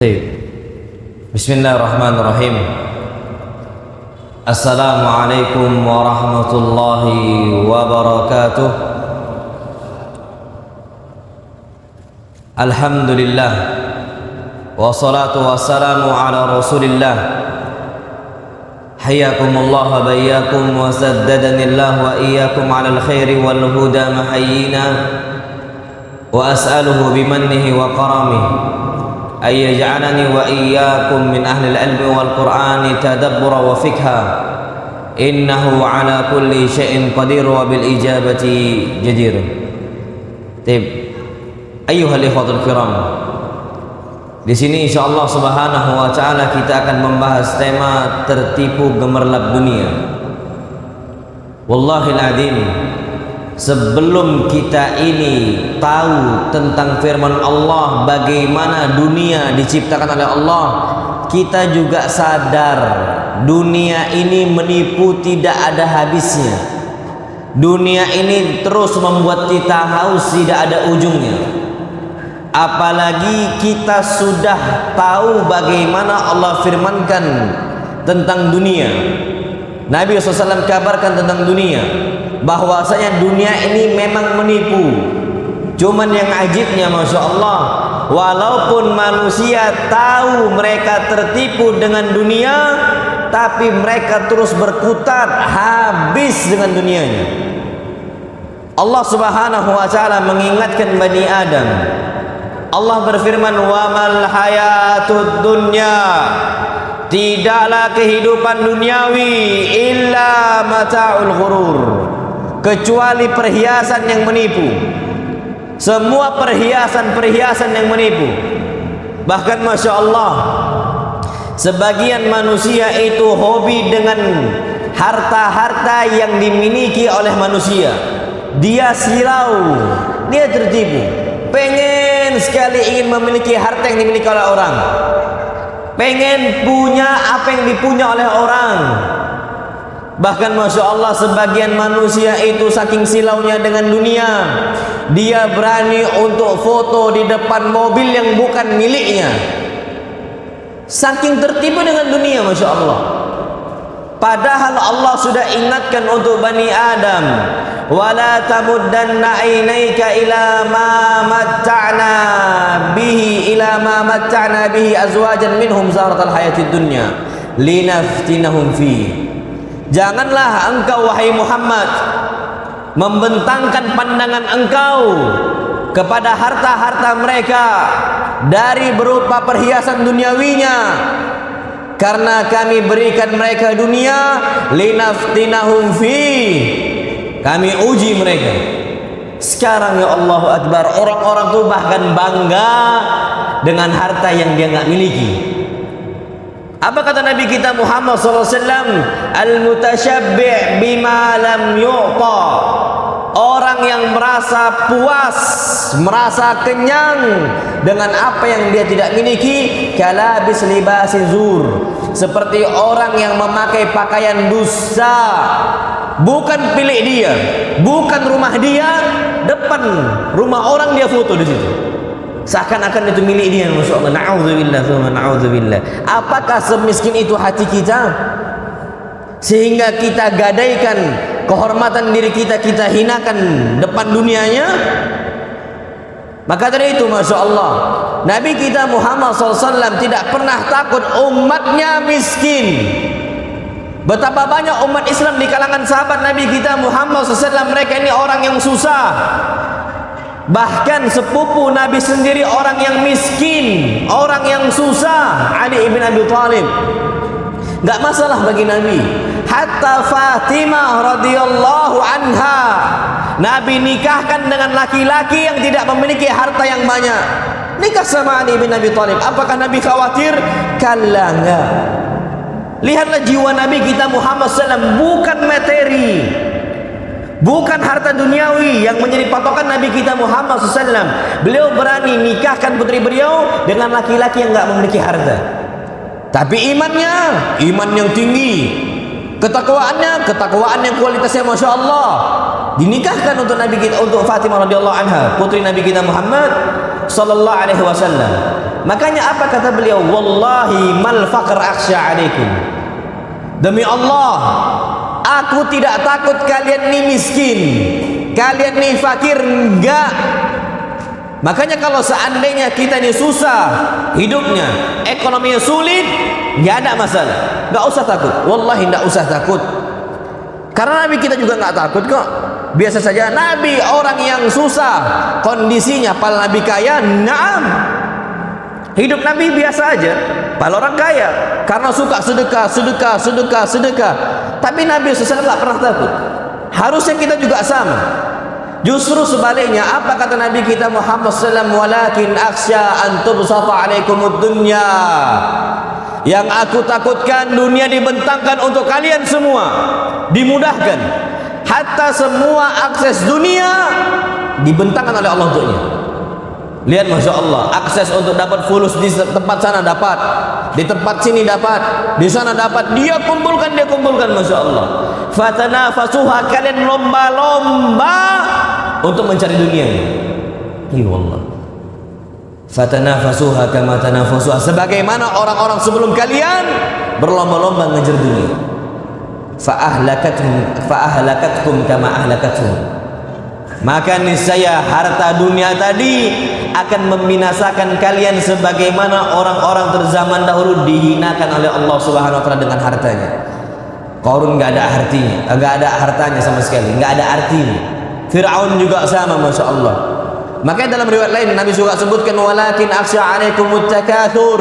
Bismillahirrahmanirrahim. Assalamualaikum warahmatullahi wabarakatuh. Alhamdulillah, wassalatu wassalamu ala rasulillah. Hayyakumullah wa bayyakum wa saddadanillah wa iyyakum ala alkhairi wal huda mahayyina wa as'aluhu bimannihi wa karamihi ay yaj'alani wa iyyakum min ahli al-ilmi wal qur'ani tadabbura wa fikha innahu ala kulli syai'in qadir wa bil ijabati jadir. Ayyuhal ikhwatul kiram, di sini insyaallah subhanahu wa ta'ala kita akan membahas tema tertipu gemerlap dunia. Wallahil adzim, sebelum kita ini tahu tentang firman Allah, bagaimana dunia diciptakan oleh Allah, kita juga sadar dunia ini menipu, tidak ada habisnya. Dunia ini terus membuat kita haus, tidak ada ujungnya. Apalagi kita sudah tahu bagaimana Allah firmankan tentang dunia. Nabi SAW kabarkan tentang dunia, bahwasanya dunia ini memang menipu. Cuman yang ajibnya, Masya Allah, walaupun manusia tahu mereka tertipu dengan dunia, tapi mereka terus berkutat habis dengan dunianya. Allah Subhanahu wa ta'ala mengingatkan Bani Adam. Allah berfirman, wa mal hayatud dunya, tidaklah kehidupan duniawi illa mata'ul ghurur, kecuali perhiasan yang menipu. Semua perhiasan-perhiasan yang menipu. Bahkan Masya Allah, sebagian manusia itu hobi dengan harta-harta yang dimiliki oleh manusia. Dia silau, dia tertipu. Pengen sekali ingin memiliki harta yang dimiliki oleh orang, pengen punya apa yang dipunya oleh orang. Bahkan Masya Allah, sebagian manusia itu saking silaunya dengan dunia, dia berani untuk foto di depan mobil yang bukan miliknya. Saking tertipu dengan dunia, Masya Allah. Padahal Allah sudah ingatkan untuk Bani Adam, wala tamuddanna ainaika ila ma matta'na bihi azwajan minhum zaratal hayatid dunya linaftinahum fi. Janganlah engkau wahai Muhammad membentangkan pandangan engkau kepada harta-harta mereka dari berupa perhiasan duniawinya, karena kami berikan mereka dunia linaftinahum fi, kami uji mereka. Sekarang ya Allahu Akbar, orang-orang tuh bahkan bangga dengan harta yang dia nggak miliki. Apa kata Nabi kita Muhammad SAW? Al-mutasyabbi' bima lam yu'ta, orang yang merasa puas, merasa kenyang dengan apa yang dia tidak miliki, kalabis libasin zur, seperti orang yang memakai pakaian dusta. Bukan pilih dia, bukan rumah dia, depan rumah orang dia foto di situ, seakan-akan itu milik dia. Masya Allah, na'udzubillah, na'udzubillah. Apakah semiskin itu hati kita sehingga kita gadaikan kehormatan diri kita, kita hinakan depan dunianya? Maka dari itu Masya Allah, Nabi kita Muhammad SAW tidak pernah takut umatnya miskin. Betapa banyak umat Islam di kalangan sahabat Nabi kita Muhammad SAW, mereka ini orang yang susah. Bahkan sepupu Nabi sendiri orang yang miskin, orang yang susah, Ali ibn Abi Thalib. Gak masalah bagi Nabi. Hatta Fatimah radhiyallahu anha, Nabi nikahkan dengan laki-laki yang tidak memiliki harta yang banyak. Nikah sama Ali bin Abi Thalib. Apakah Nabi khawatir? Kalla, enggak. Lihatlah jiwa Nabi kita Muhammad SAW, bukan materi, bukan harta duniawi yang menjadi patokan Nabi kita Muhammad SAW. Beliau berani nikahkan putri beliau dengan laki-laki yang enggak memiliki harta, tapi imannya, iman yang tinggi, ketakwaannya, ketakwaan yang kualitasnya Masya Allah. Dinikahkan untuk Nabi kita, untuk Fatimah radhiyallahu anha, putri Nabi kita Muhammad sallallahu alaihi wasallam. Makanya apa kata beliau? Wallahi mal faqr akhsha alaikum. Demi Allah, aku tidak takut kalian ini miskin, kalian ini fakir, enggak. Makanya kalau seandainya kita ini susah hidupnya, ekonominya sulit, enggak ada masalah, enggak usah takut. Wallahi enggak usah takut. Karena Nabi kita juga enggak takut kok. Biasa saja. Nabi orang yang susah kondisinya, pal Nabi kaya, naam. Hidup Nabi biasa aja, pal orang kaya, karena suka sedekah. Tapi Nabi SAW enggak pernah takut. Harusnya kita juga sama. Justru sebaliknya, apa kata Nabi kita Muhammad SAW? Walakin akhsha an tubsata alaikumud dunya. Yang aku takutkan dunia dibentangkan untuk kalian semua, dimudahkan, hatta semua akses dunia dibentangkan oleh Allah untuknya. Lihat, Masya Allah, akses untuk dapat fulus di tempat sana dapat, di tempat sini dapat, di sana dapat, dia kumpulkan, Masya Allah. Fatanafasuha, kalian lomba-lomba untuk mencari dunia. Ya Allah. Fatanafasuha kama tanafasuha, sebagaimana orang-orang sebelum kalian berlomba-lomba mengejar dunia. Fa'ahlakatkum kama ahlakatkum. Maka niscaya harta dunia tadi akan membinasakan kalian sebagaimana orang-orang terzaman dahulu dihinakan oleh Allah Subhanahu wa taala dengan hartanya. Qarun enggak ada artinya, enggak ada hartanya sama sekali, enggak ada artinya. Fir'aun juga sama, Masya Allah. Makanya dalam riwayat lain Nabi juga sebutkan walakin akhsha alaikumut takatsur.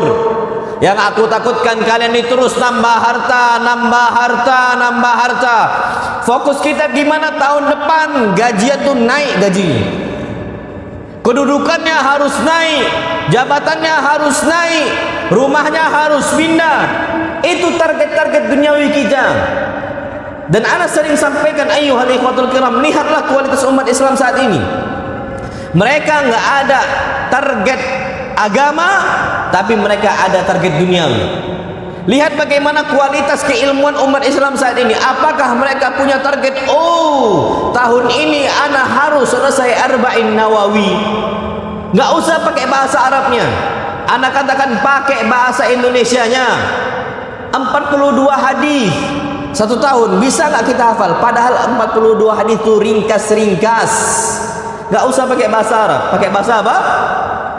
Yang aku takutkan kalian ini terus nambah harta. Fokus kita gimana tahun depan gajian tuh naik gajinya, kedudukannya harus naik, jabatannya harus naik, rumahnya harus pindah. Itu target-target duniawi kita. Dan ana sering sampaikan, ayyuhal ikhwatul kiram, lihatlah kualitas umat Islam saat ini. Mereka nggak ada target agama, tapi mereka ada target duniawi. Lihat bagaimana kualitas keilmuan umat Islam saat ini. Apakah mereka punya target? Oh, tahun ini ana harus selesai arba'in nawawi. Nggak usah pakai bahasa Arabnya, ana katakan pakai bahasa Indonesianya. 42 hadis satu tahun bisa nggak kita hafal? Padahal 42 hadis itu ringkas-ringkas. Nggak usah pakai bahasa Arab, pakai bahasa apa?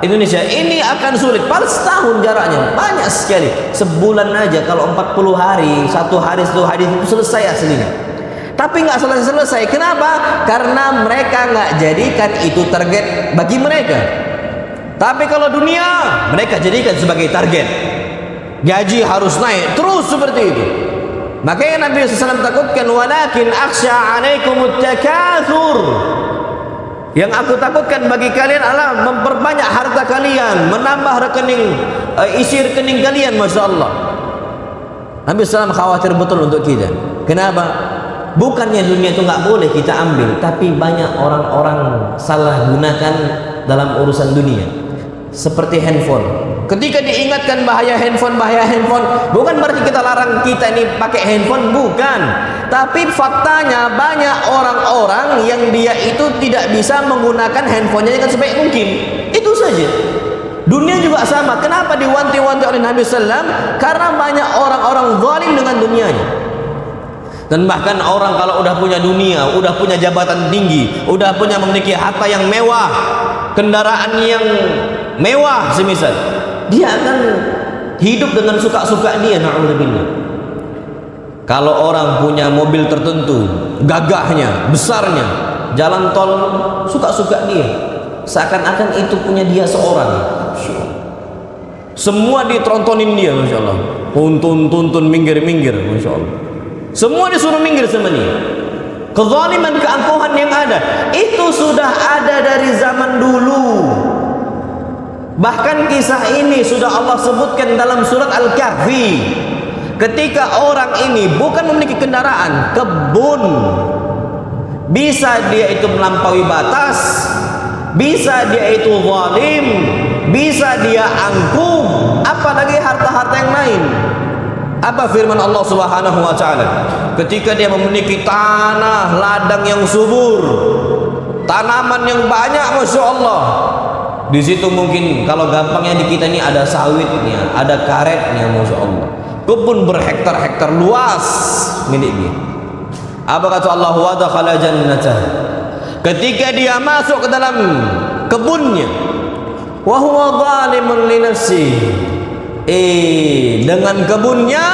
Indonesia. Ini akan sulit. Paling setahun jaraknya, banyak sekali. Sebulan aja kalau 40 hari, satu hari itu selesai aslinya. Tapi nggak selesai. Kenapa? Karena mereka nggak jadikan itu target bagi mereka. Tapi kalau dunia, mereka jadikan sebagai target. Gaji harus naik terus seperti itu. Makanya Nabi SAW takutkan walakin akhsha alaikumut takatsur. Yang aku takutkan bagi kalian adalah memperbanyak harta kalian, menambah rekening, isi rekening kalian, Masya Allah. Nabi SAW khawatir betul untuk kita. Kenapa? Bukannya dunia itu nggak boleh kita ambil, tapi banyak orang-orang salah gunakan dalam urusan dunia. Seperti handphone. Ketika diingatkan bahaya handphone, bukan berarti kita larang kita ini pakai handphone, bukan. Tapi faktanya banyak orang-orang yang dia itu tidak bisa menggunakan handphonenya dengan sebaik mungkin. Itu saja. Dunia juga sama. Kenapa diwanti-wanti oleh Nabi SAW? Karena banyak orang-orang zalim dengan dunianya. Dan bahkan orang kalau udah punya dunia, udah punya jabatan tinggi, udah punya memiliki harta yang mewah, kendaraan yang mewah semisal, dia akan hidup dengan suka-suka dia, na'udzubillah. Kalau orang punya mobil tertentu, gagahnya, besarnya, jalan tol, suka-suka dia, seakan-akan itu punya dia seorang. Semua ditontonin dia, Masya Allah. Tuntun, minggir, Masya Allah. Semua disuruh minggir sama dia. Kezaliman, keangkuhan yang ada, itu sudah ada dari zaman dulu. Bahkan kisah ini sudah Allah sebutkan dalam surat Al-Kahfi. Ketika orang ini bukan memiliki kendaraan, kebun, bisa dia itu melampaui batas, bisa dia itu zalim, bisa dia angkuh, apalagi harta-harta yang lain. Apa firman Allah Subhanahu wa taala? Ketika dia memiliki tanah ladang yang subur, tanaman yang banyak, Masya Allah, Di situ mungkin kalau gampangnya di kita ini ada sawitnya, ada karetnya, masya Allah. Kebun berhektar-hektar luas miliknya. Apa kata Allah? Wa dakhala jannatah. Ketika dia masuk ke dalam kebunnya, wa huwa zalimun li nafsihi. Dengan kebunnya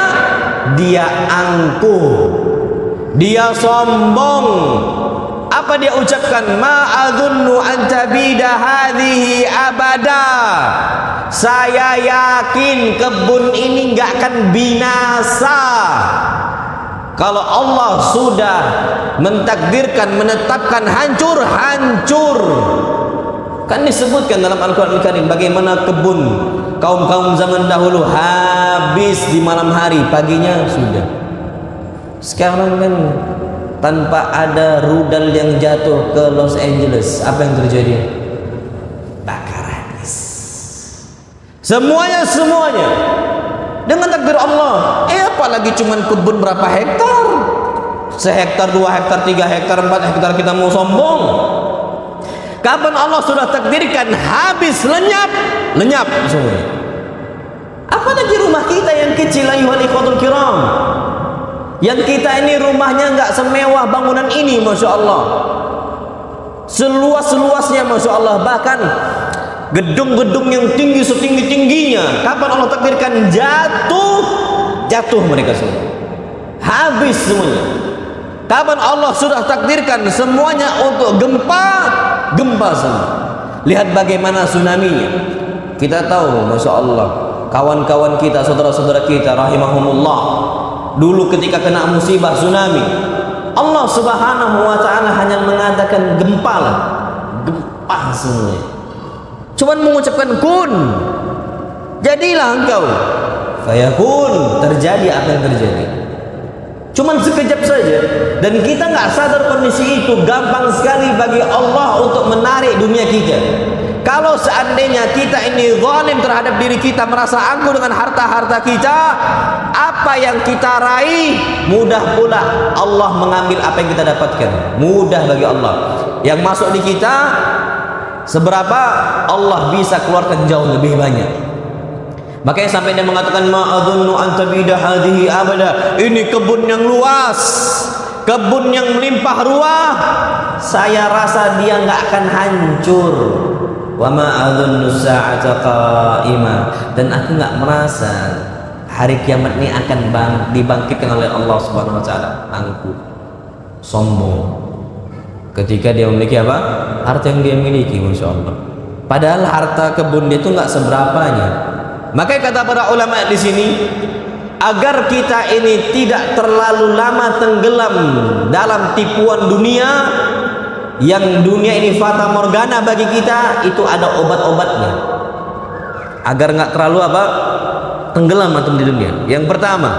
dia angkuh, dia sombong. Apa dia ucapkan? Ma'adhunnu an tabida hadhihi abada. Saya yakin kebun ini nggak akan binasa. Kalau Allah sudah mentakdirkan, menetapkan hancur, hancur. Kan disebutkan dalam Al-Quran Al-Karim bagaimana kebun kaum-kaum zaman dahulu habis di malam hari, paginya sudah. Sekarang kan tanpa ada rudal yang jatuh ke Los Angeles, apa yang terjadi? Bakar habis. Semuanya dengan takdir Allah. Apalagi cuman kebun berapa hektar? Sehektar, 2 hektar, 3 hektar, 4 hektar kita mau sombong. Kapan Allah sudah takdirkan habis, lenyap semuanya. Apalagi rumah kita yang kecil, ayuhal ikhwatul kiram. Yang kita ini rumahnya nggak semewah bangunan ini, masya Allah. Seluas-luasnya, masya Allah. Bahkan gedung-gedung yang tinggi setinggi-tingginya, kapan Allah takdirkan jatuh mereka semua, habis semuanya. Kapan Allah sudah takdirkan semuanya untuk gempa semua. Lihat bagaimana tsunami-nya. Kita tahu, masya Allah, kawan-kawan kita, saudara-saudara kita rahimahumullah, dulu ketika kena musibah tsunami, Allah subhanahu wa ta'ala hanya mengatakan gempa semuanya. Cuman mengucapkan kun, jadilah engkau, fayakun, terjadi apa yang terjadi. Cuman sekejap saja. Dan kita nggak sadar kondisi itu gampang sekali bagi Allah untuk menarik dunia kita. Kalau seandainya kita ini zalim terhadap diri kita, merasa angkuh dengan harta-harta kita, apa yang kita raih, mudah pula Allah mengambil apa yang kita dapatkan. Mudah bagi Allah. Yang masuk di kita seberapa, Allah bisa keluarkan jauh lebih banyak. Makanya sampai dia mengatakan ma'adhunnu an tabida hadhihi abada. Ini kebun yang luas, kebun yang melimpah ruah, saya rasa dia nggak akan hancur. Wa ma'adhunnu sa'ata qa'imah. Dan aku nggak merasa hari kiamat ini akan dibangkitkan oleh Allah Subhanahu wa taala. Angkuh, sombong ketika dia memiliki apa? Harta yang dia miliki, masya Allah. Padahal harta kebun dia itu nggak seberapanya. Makanya kata para ulama di sini, agar kita ini tidak terlalu lama tenggelam dalam tipuan dunia, yang dunia ini fata morgana bagi kita, itu ada obat-obatnya. Agar nggak terlalu tenggelam atau di dunia. Yang pertama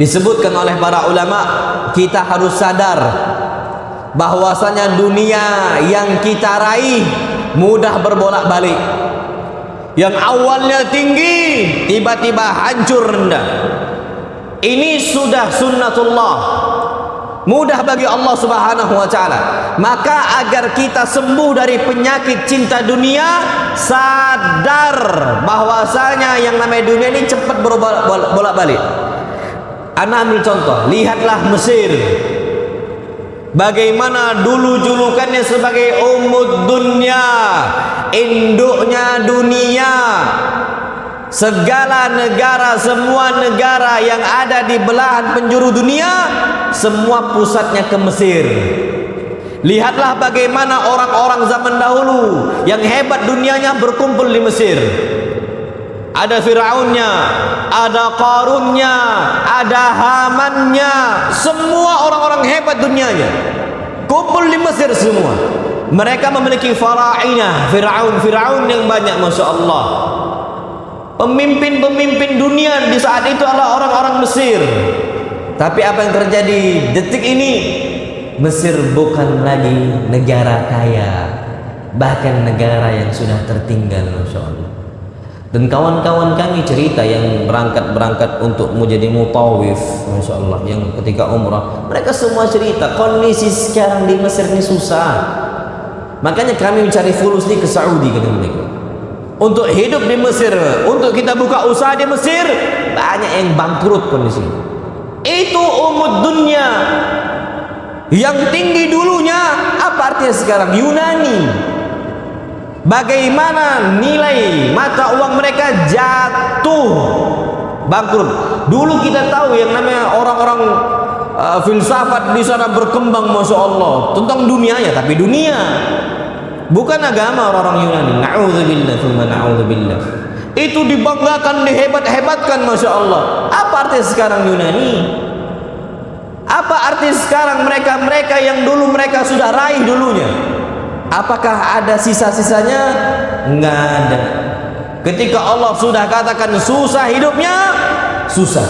disebutkan oleh para ulama, kita harus sadar bahwasanya dunia yang kita raih mudah berbolak-balik. Yang awalnya tinggi, tiba-tiba hancur rendah. Ini sudah sunnatullah, mudah bagi Allah Subhanahu wa ta'ala. Maka agar kita sembuh dari penyakit cinta dunia, sadar bahwasanya yang namanya dunia ini cepat bolak-balik. Ana ambil contoh, lihatlah Mesir. Bagaimana dulu julukannya sebagai ummud dunya, induknya dunia. Segala negara, semua negara yang ada di belahan penjuru dunia, semua pusatnya ke Mesir. Lihatlah bagaimana orang-orang zaman dahulu yang hebat dunianya berkumpul di Mesir. Ada Fir'aunnya, ada Qarunnya, ada Hamannya, semua orang-orang hebat dunianya kumpul di Mesir semua. Mereka memiliki farainah, Fir'aun yang banyak, masya Allah. Pemimpin-pemimpin dunia di saat itu adalah orang-orang Mesir. Tapi apa yang terjadi detik ini? Mesir bukan lagi negara kaya, bahkan negara yang sudah tertinggal, masya Allah. Dan kawan-kawan kami cerita yang berangkat untuk menjadi mutawif, masya Allah, yang ketika umrah, mereka semua cerita kondisi sekarang di Mesir ini susah. Makanya kami mencari fulus ke Saudi, kata mereka, untuk hidup di Mesir, untuk kita buka usaha di Mesir. Banyak yang bangkrut kondisi. Itu umud dunia yang tinggi dulunya. Apa artinya sekarang? Yunani. Bagaimana nilai mata uang mereka jatuh, bangkrut. Dulu kita tahu yang namanya orang-orang filsafat di sana berkembang, masya Allah, tentang dunianya, tapi dunia, bukan agama orang-orang Yunani. Na'udzubillah, thumma na'udzubillah. Itu dibanggakan, dihebat-hebatkan, masya Allah. Apa arti sekarang Yunani? Apa arti sekarang mereka-mereka yang dulu mereka sudah raih dulunya? Apakah ada sisa-sisanya? Enggak ada. Ketika Allah sudah katakan susah hidupnya, susah.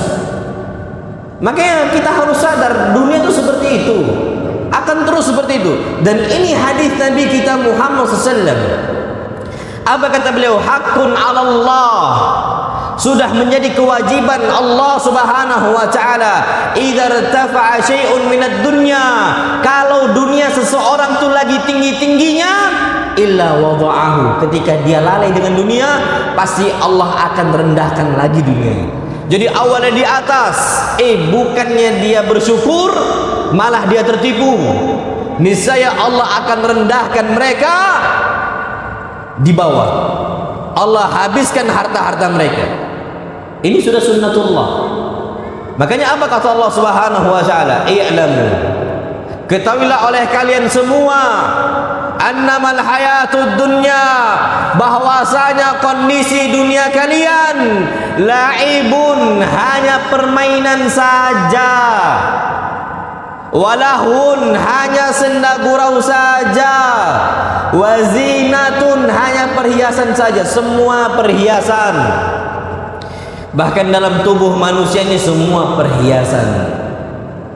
Makanya kita harus sadar, dunia itu seperti itu, akan terus seperti itu. Dan ini hadis Nabi kita Muhammad SAW. Apa kata beliau? Hakun 'ala Allah, sudah menjadi kewajiban Allah Subhanahu wa taala. Idza irtafa'a syai'un minad dunya, kalau dunia seseorang tuh lagi tinggi-tingginya, illa wada'ahu, ketika dia lalai dengan dunia, pasti Allah akan rendahkan lagi dunia. Jadi awalnya di atas, bukannya dia bersyukur, malah dia tertipu. Niscaya Allah akan rendahkan mereka di bawah. Allah habiskan harta-harta mereka. Ini sudah sunnatullah. Makanya apa kata Allah Subhanahu wa taala? I'lamu, ketahuilah oleh kalian semua, annamal hayatud dunya, bahwasanya kondisi dunia kalian la'ibun, hanya permainan saja, walahun, hanya senda gurau saja, wazinatun, hanya perhiasan saja, semua perhiasan. Bahkan dalam tubuh manusia ini semua perhiasan.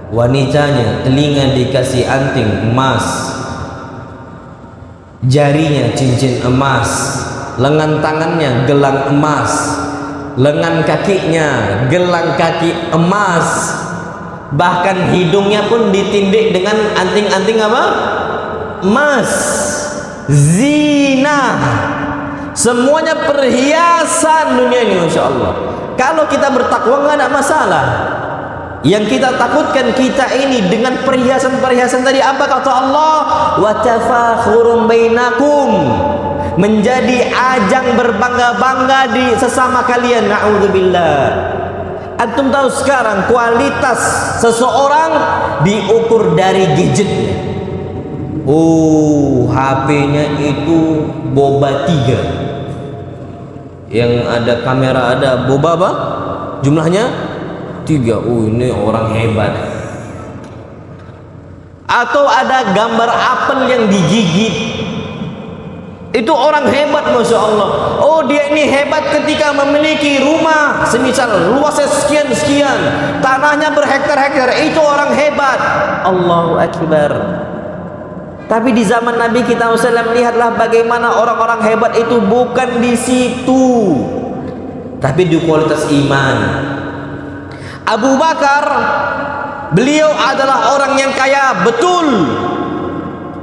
Wanitanya telinga dikasih anting emas, jarinya cincin emas, lengan tangannya gelang emas, lengan kakinya gelang kaki emas, bahkan hidungnya pun ditindik dengan anting-anting apa? Emas. Zina, semuanya perhiasan dunia ini, masya Allah. Kalau kita bertakwa nggak ada masalah. Yang kita takutkan kita ini dengan perhiasan-perhiasan tadi, apa kata Allah? Wa tafakhurum bainakum, menjadi ajang berbangga-bangga di sesama kalian. Na'udzubillah. Antum tahu sekarang kualitas seseorang diukur dari gadgetnya. Oh, HP-nya itu boba 3, yang ada kamera, ada boba apa? Jumlahnya 3. Oh, ini orang hebat. Atau ada gambar apel yang digigit, itu orang hebat, masya Allah. Oh, dia ini hebat ketika memiliki rumah semisal luasnya sekian-sekian, tanahnya berhektar-hektar, itu orang hebat. Allahu Akbar. Tapi di zaman Nabi kita SAW, lihatlah bagaimana orang-orang hebat itu bukan di situ, tapi di kualitas iman. Abu Bakar, beliau adalah orang yang kaya betul,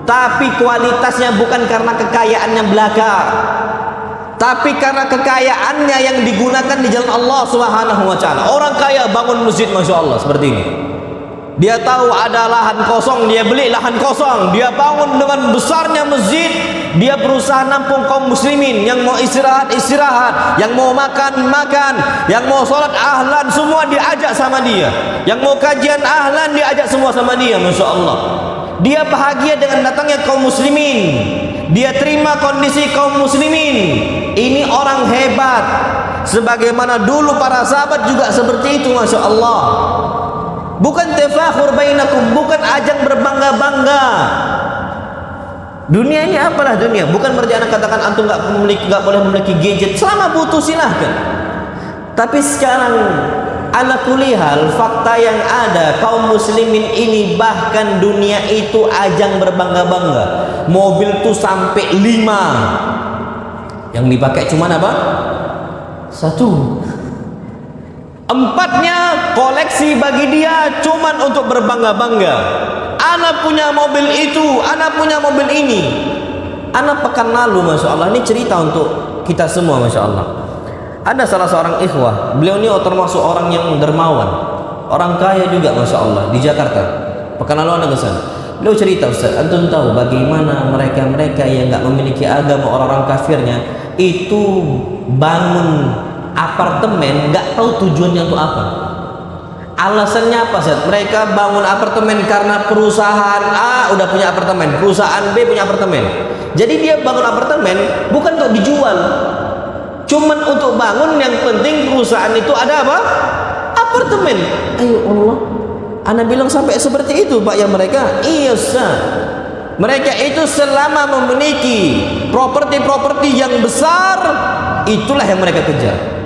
tapi kualitasnya bukan karena kekayaannya belaka, tapi karena kekayaannya yang digunakan di jalan Allah Subhanahu wa taala. Orang kaya bangun masjid, masya Allah, seperti ini. Dia tahu ada lahan kosong, dia beli lahan kosong, dia bangun dengan besarnya masjid. Dia berusaha nampung kaum muslimin, yang mau istirahat, yang mau makan, yang mau sholat ahlan, semua diajak sama dia, yang mau kajian ahlan diajak semua sama dia, masya Allah. Dia bahagia dengan datangnya kaum muslimin, dia terima kondisi kaum muslimin. Ini orang hebat. Sebagaimana dulu para sahabat juga seperti itu, masya Allah. Bukan tafakhur bainakum, bukan ajang berbangga-bangga. Dunia ini apalah dunia? Bukan berarti anak katakan antum nggak boleh memiliki gadget, selama butuh silahkan. Tapi sekarang ala kulli hal, fakta yang ada, kaum muslimin ini bahkan dunia itu ajang berbangga-bangga. Mobil tuh sampai 5, yang dipakai cuma apa? 1. 4-nya koleksi bagi dia cuman untuk berbangga-bangga. Anak punya mobil itu, anak punya mobil ini. Anak pekan lalu, Masya Allah, ini cerita untuk kita semua, Masya Allah. Ada salah seorang ikhwah, beliau ini termasuk orang yang dermawan, orang kaya juga, Masya Allah, di Jakarta. Pekan lalu anak kesan, beliau cerita, Ustaz, antum tahu bagaimana mereka yang nggak memiliki agama, orang-orang kafirnya itu bangun apartemen, nggak tahu tujuannya untuk apa. Alasannya apa, Ustaz? Mereka bangun apartemen karena perusahaan A udah punya apartemen, perusahaan B punya apartemen. Jadi dia bangun apartemen bukan untuk dijual, cuman untuk bangun. Yang penting perusahaan itu ada apa? Apartemen. Ayo Allah, Anda bilang sampai seperti itu, Pak, ya mereka? Iya, Ustaz. Mereka itu selama memiliki properti-properti yang besar, itulah yang mereka kejar.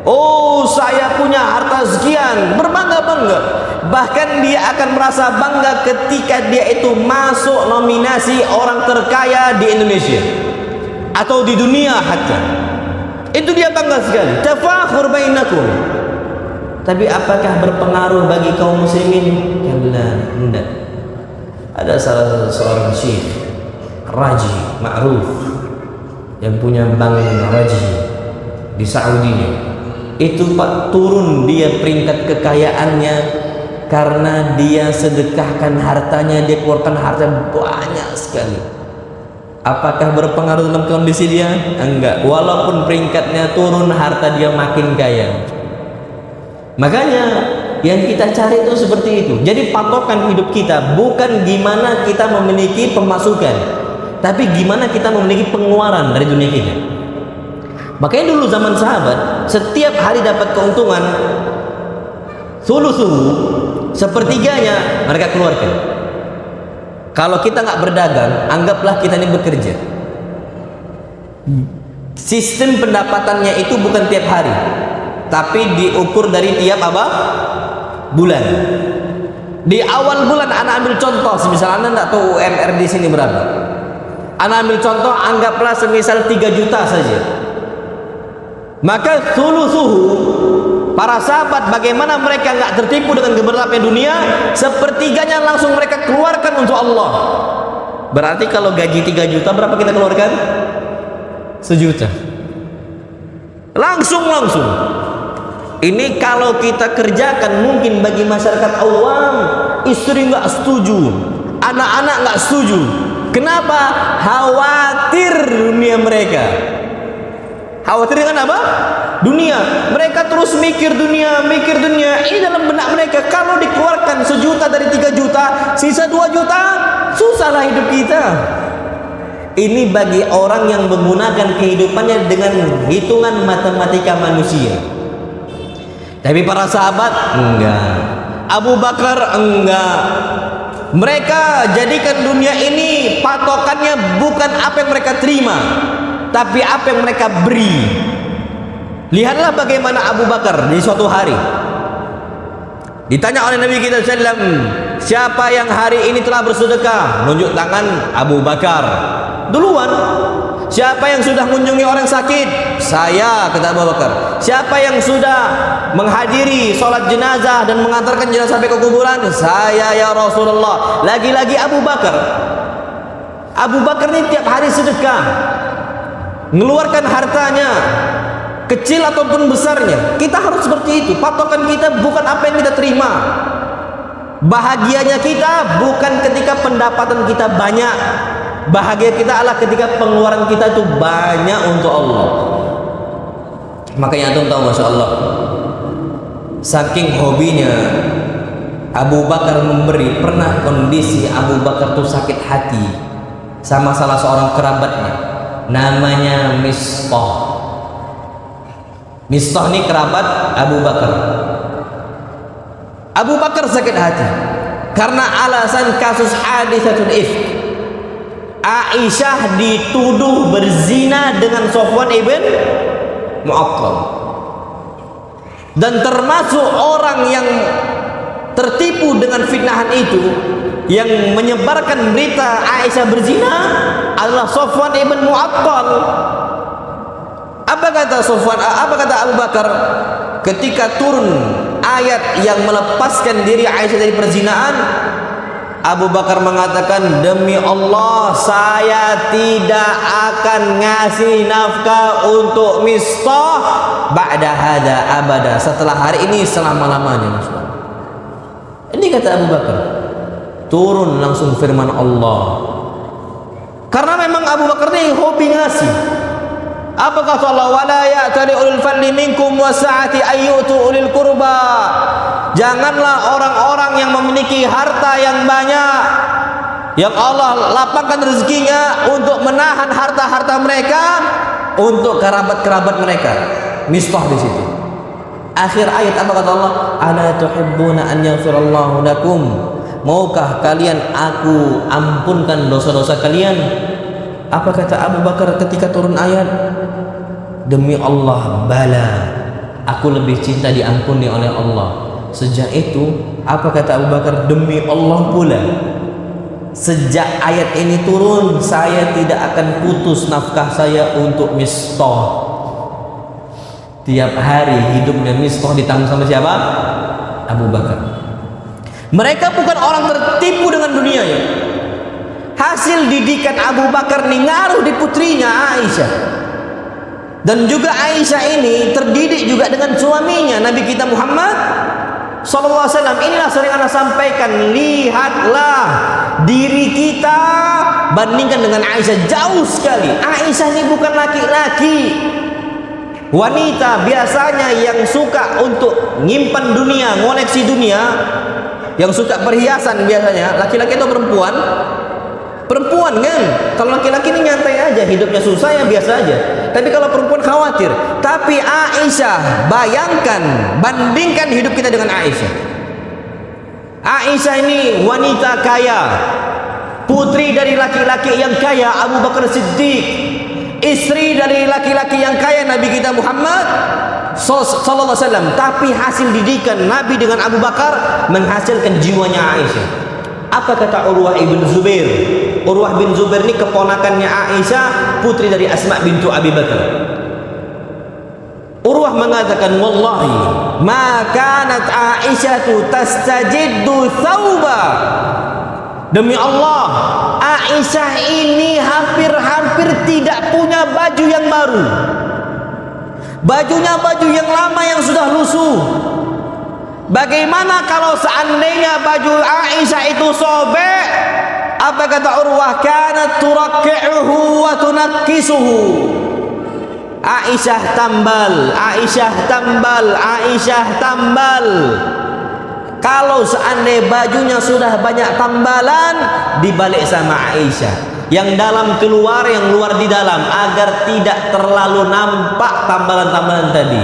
Oh, saya punya harta sekian, berbangga-bangga. Bahkan dia akan merasa bangga ketika dia itu masuk nominasi orang terkaya di Indonesia atau di dunia hatta. Itu dia bangga sekali. Tafakhur bainakum. Tapi apakah berpengaruh bagi kaum muslimin? Kalla, tidak. Ada salah seorang syekh Raji ma'ruf yang punya bank Raji di Saudi. Itu, Pak, turun dia peringkat kekayaannya karena dia sedekahkan hartanya, dia keluarkan harta banyak sekali. Apakah berpengaruh dalam kondisi dia? Enggak. Walaupun peringkatnya turun, harta dia makin kaya. Makanya yang kita cari itu seperti itu. Jadi patokan hidup kita bukan gimana kita memiliki pemasukan, tapi gimana kita memiliki pengeluaran dari dunia kita. Makanya dulu zaman sahabat, setiap hari dapat keuntungan thuluthu, sepertiganya mereka keluarkan. Kalau kita nggak berdagang, anggaplah kita ini bekerja. Sistem pendapatannya itu bukan tiap hari, tapi diukur dari tiap apa? Bulan. Di awal bulan, anak ambil contoh, misalnya Anda nggak tahu UMR di sini berapa. Anak ambil contoh, anggaplah semisal 3 juta saja. Maka thuluthuhu, para sahabat bagaimana mereka nggak tertipu dengan gemerlapnya dunia, sepertiganya langsung mereka keluarkan untuk Allah. Berarti kalau gaji 3 juta, berapa kita keluarkan? 1 juta. Langsung. Ini kalau kita kerjakan, mungkin bagi masyarakat awam, istri nggak setuju, anak-anak nggak setuju. Kenapa? Khawatir dunia mereka. Khawatir dengan apa? Dunia. Mereka terus mikir dunia. Ini dalam benak mereka, kalau dikeluarkan 1 juta dari 3 juta, sisa 2 juta, susahlah hidup kita. Ini bagi orang yang menggunakan kehidupannya dengan hitungan matematika manusia. Tapi para sahabat enggak. Abu Bakar enggak. Mereka jadikan dunia ini patokannya bukan apa yang mereka terima, tapi apa yang mereka beri. Lihatlah bagaimana Abu Bakar di suatu hari ditanya oleh Nabi kita sallam, siapa yang hari ini telah bersedekah? Nunjuk tangan Abu Bakar duluan. Siapa yang sudah mengunjungi orang sakit? Saya, kata Abu Bakar. Siapa yang sudah menghadiri sholat jenazah dan mengantarkan jenazah sampai ke kuburan? Saya, ya Rasulullah. Lagi-lagi Abu Bakar. Abu Bakar ini tiap hari sedekah, mengeluarkan hartanya, kecil ataupun besarnya. Kita harus seperti itu. Patokan kita bukan apa yang kita terima. Bahagianya kita bukan ketika pendapatan kita banyak. Bahagia kita adalah ketika pengeluaran kita itu banyak untuk Allah. Makanya antum tahu, Masya Allah, saking hobinya Abu Bakar memberi, pernah kondisi Abu Bakar tuh sakit hati sama salah seorang kerabatnya, namanya Mistah. Mistah ini kerabat Abu Bakar. Abu Bakar sakit hati karena alasan kasus hadisatul ifk. Aisyah dituduh berzina dengan Sofwan ibn Mu'attal, dan termasuk orang yang tertipu dengan fitnahan itu, yang menyebarkan berita Aisyah berzina adalah Sofwan ibn Mu'attal. Apa kata Sofwan? Apa kata Abu Bakar ketika turun ayat yang melepaskan diri Aisyah dari perzinaan? Abu Bakar mengatakan, demi Allah saya tidak akan ngasih nafkah untuk Mistah ba'da hada abada, setelah hari ini selama-lamanya. Ini kata Abu Bakar. Turun langsung firman Allah. Karena memang Abu Bakar ini hobi ngasih. Apa kata Allah? Wala ya'tali ulul fadli minkum wasa'ati ayyutu ulil qurba. Janganlah orang-orang yang memiliki harta yang banyak, yang Allah lapangkan rezekinya, untuk menahan harta-harta mereka untuk kerabat-kerabat mereka. Mistah di situ. Akhir ayat apa kata Allah? Ala tuhibbuna an yaghfirallahu lakum. Maukah kalian aku ampunkan dosa-dosa kalian? Apa kata Abu Bakar ketika turun ayat? Demi Allah, bala, aku lebih cinta diampuni oleh Allah. Sejak itu, apa kata Abu Bakar? Demi Allah pula, sejak ayat ini turun, saya tidak akan putus nafkah saya untuk Mistah. Tiap hari hidupnya Mistah ditanggung sama siapa? Abu Bakar. Mereka bukan orang tertipu dengan dunia ya. Hasil didikan Abu Bakar ini ngaruh di putrinya Aisyah. Dan juga Aisyah ini terdidik juga dengan suaminya Nabi kita Muhammad sallallahu alaihi wasallam. Inilah sering Anda sampaikan, lihatlah diri kita bandingkan dengan Aisyah, jauh sekali. Aisyah ini bukan laki-laki, wanita biasanya yang suka untuk nyimpan dunia, ngoleksi dunia, yang suka perhiasan biasanya. Laki-laki atau perempuan? Perempuan kan. Kalau laki-laki ini nyantai aja, hidupnya susah ya biasa aja. Tapi kalau perempuan khawatir. Tapi Aisyah, bayangkan, bandingkan hidup kita dengan Aisyah. Aisyah ini wanita kaya, putri dari laki-laki yang kaya Abu Bakar Siddiq, istri dari laki-laki yang kaya Nabi kita Muhammad sallallahu alaihi wasallam. Tapi hasil didikan Nabi dengan Abu Bakar menghasilkan jiwanya Aisyah. Apa kata Urwah ibn Zubair? Urwah bin Zubair ini keponakannya Aisyah, putri dari Asma bintu Abi Bakar. Urwah mengatakan, wallahi ma kanat Aisyatu tastajiddu thawba. Demi Allah, Aisyah ini hampir-hampir tidak punya baju yang baru. Bajunya baju yang lama yang sudah lusuh. Bagaimana kalau seandainya baju Aisyah itu sobek? Apa kata Urwah? Kanat turakki'uhu wa tunakkisuhu. Aisyah tambal, Aisyah tambal, Aisyah tambal. Kalau seandainya bajunya sudah banyak tambalan, dibalik sama Aisyah, yang dalam keluar, yang luar di dalam, agar tidak terlalu nampak tambalan-tambalan tadi,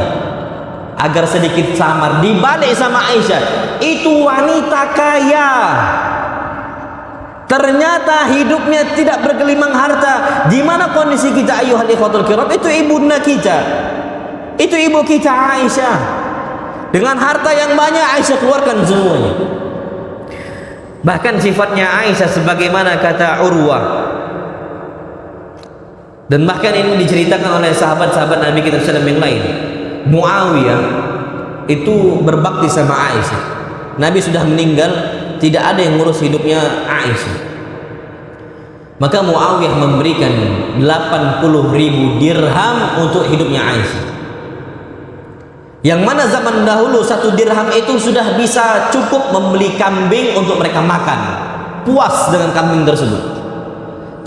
agar sedikit samar, dibalik sama Aisyah. Itu wanita kaya, ternyata hidupnya tidak bergelimang harta. Gimana kondisi kita ayuhal ikhwatul kiram? Itu ibunda kita, itu ibu kita Aisyah. Dengan harta yang banyak Aisyah keluarkan semuanya. Bahkan sifatnya Aisyah sebagaimana kata Urwah, dan bahkan ini diceritakan oleh sahabat-sahabat Nabi kita SAW yang lain. Muawiyah itu berbakti sama Aisyah. Nabi sudah meninggal, tidak ada yang ngurus hidupnya Aisyah. Maka Muawiyah memberikan 80.000 dirham untuk hidupnya Aisyah. Yang mana zaman dahulu 1 dirham itu sudah bisa cukup membeli kambing untuk mereka makan, puas dengan kambing tersebut.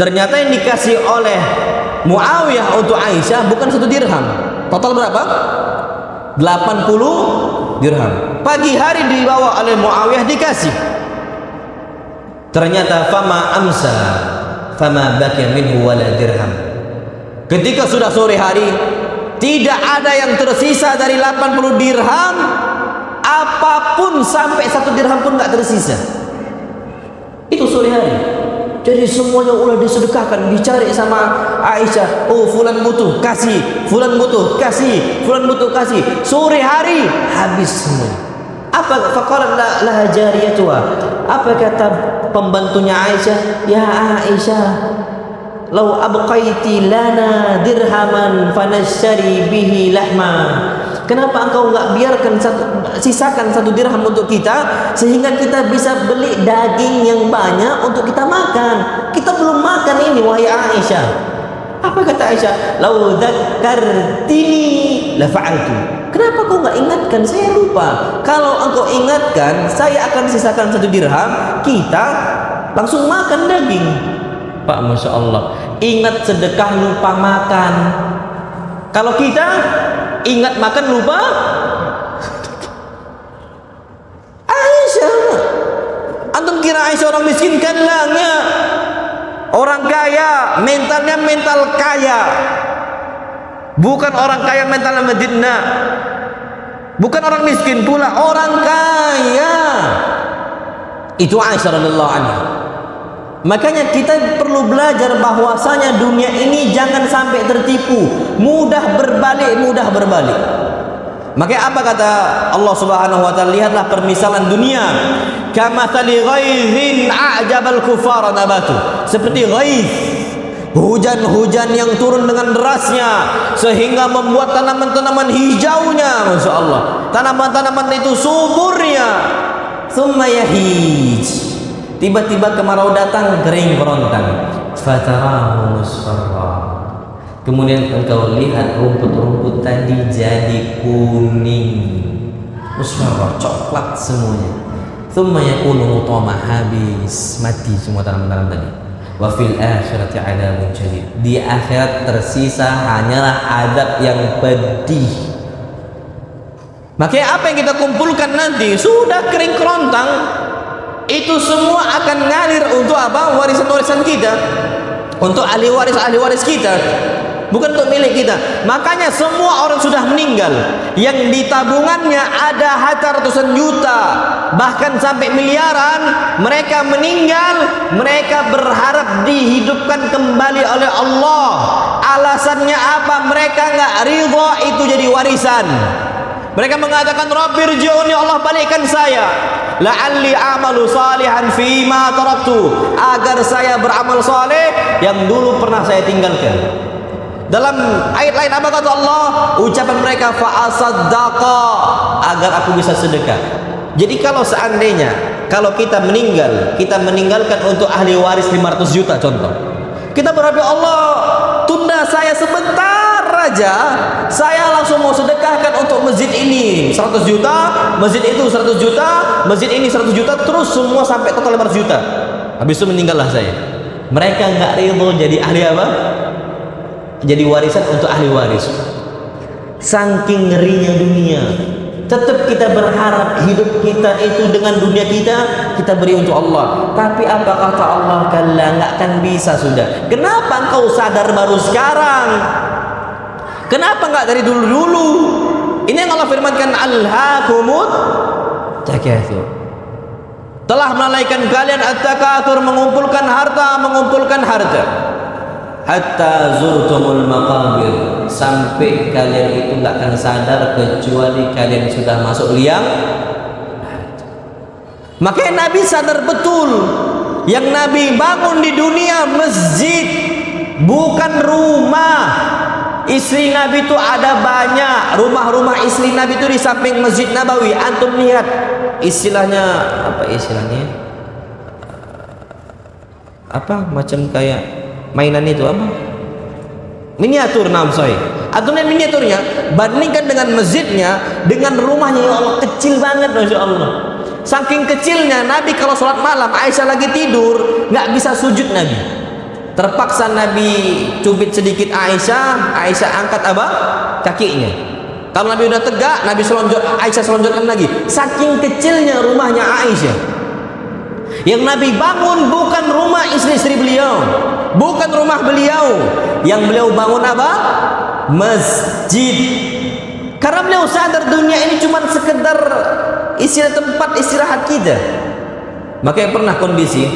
Ternyata yang dikasih oleh Muawiyah untuk Aisyah bukan 1 dirham. Total berapa? 80 dirham. Pagi hari dibawa oleh Muawiyah dikasih. Ternyata fama amsa fama baqiya minhu wala dirham. Ketika sudah sore hari, tidak ada yang tersisa dari 80 dirham, apapun, sampai 1 dirham pun nggak tersisa. Itu sore hari. Jadi semuanya udah disedekahkan, dicari sama Aisyah. Oh, fulan butuh, kasih. Fulan butuh, kasih. Fulan butuh, kasih. Sore hari habis semua. Apa faqalat laha jariyatuha? Apa kata pembantunya Aisyah? Ya Aisyah, lau abqaiti lana dirhaman fanashtari bihi lahma. Kenapa engkau nggak biarkan sisakan 1 dirham untuk kita, sehingga kita bisa beli daging yang banyak untuk kita makan? Kita belum makan ini, wahai Aisyah. Apa kata Aisyah? Lau dzakkartini la fa'altu. Kenapa kau nggak ingatkan? Saya lupa. Kalau engkau ingatkan, saya akan sisakan 1 dirham, kita langsung makan daging. Pak, Masya Allah, ingat sedekah lupa makan. Kalau kita ingat makan lupa Aisyah. Antum kira Aisyah orang miskin? Kan lah, orang kaya, mentalnya mental kaya. Bukan orang kaya mentalnya Madinah. Bukan orang miskin pula, orang kaya. Itu Aisyah radhiyallahu anha. Makanya kita perlu belajar bahwasanya dunia ini jangan sampai tertipu, mudah berbalik, mudah berbalik. Makanya apa kata Allah Subhanahu wa taala? Lihatlah permisalan dunia. Kamathali ghaizin a'jabal kufara nabatu. Seperti ghaiz, hujan-hujan yang turun dengan derasnya sehingga membuat tanaman-tanaman hijaunya, Masya Allah, tanaman-tanaman itu suburnya. Thumma yahij, tiba-tiba kemarau datang, kering kerontang. Fatarahu musfarra, kemudian engkau lihat rumput-rumput tadi jadi kuning, musfarra, coklat semuanya. Thumma yakunu hutama, habis, mati semua tanaman-tanaman tadi. Wa fil akhirati adzabun syadid, di akhirat tersisa hanyalah azab yang pedih. Makanya apa yang kita kumpulkan nanti sudah kering kerontang, itu semua akan ngalir untuk apa? Warisan-warisan kita, untuk ahli waris kita, bukan untuk milik kita. Makanya semua orang sudah meninggal, yang di tabungannya ada harta ratusan juta, bahkan sampai miliaran, mereka meninggal, mereka berharap dihidupkan kembali oleh Allah. Alasannya apa? Mereka nggak ridha itu jadi warisan. Mereka mengatakan, Rabbirji'un, ya Allah balikan saya, la'alli amalu salihan fima taraktu, agar saya beramal saleh yang dulu pernah saya tinggalkan. Dalam ayat lain apa kata Allah? Ucapan mereka, fa'asaddaqa, agar aku bisa sedekah. Jadi kalau seandainya kalau kita meninggal, kita meninggalkan untuk ahli waris 500 juta contoh, kita berharap, Allah tunda saya sebentar aja, saya langsung mau sedekahkan untuk masjid ini 100 juta, masjid itu 100 juta, masjid ini 100 juta, terus semua sampai total 500 juta. Habis itu meninggallah saya. Mereka nggak ridho jadi ahli apa? Jadi warisan untuk ahli waris. Saking ngerinya dunia. Tetap kita berharap hidup kita itu dengan dunia kita beri untuk Allah. Tapi apa kata Allah? Kalla, nggak akan bisa sudah. Kenapa engkau sadar baru sekarang? Kenapa nggak dari dulu-dulu? Ini yang Allah firmankan, alhaakumut takatsur, telah melalaikan kalian at-takatsur, mengumpulkan harta, hatta zurtumul maqabir, sampai kalian itu nggak akan sadar kecuali kalian sudah masuk liang. Makanya Nabi sadar betul, yang Nabi bangun di dunia masjid, bukan rumah. Istri Nabi itu ada banyak, rumah-rumah istri Nabi itu di samping Masjid Nabawi. Antum lihat istilahnya apa, istilahnya apa, macam kayak mainan itu apa, miniatur, namsoi. Antum lihat miniaturnya, bandingkan dengan masjidnya, dengan rumahnya, ya Allah kecil banget, Masya Allah. Saking kecilnya Nabi kalau sholat malam, Aisyah lagi tidur, nggak bisa sujud Nabi. Terpaksa Nabi cubit sedikit Aisyah angkat apa? Kakinya. Kalau Nabi udah tegak, Nabi Aisyah selonjorkan lagi. Saking kecilnya rumahnya Aisyah. Yang Nabi bangun bukan rumah istri-istri beliau, bukan rumah beliau. Yang beliau bangun apa? Masjid. Karena beliau sadar dunia ini cuma sekedar tempat istirahat kita. Makanya pernah kondisi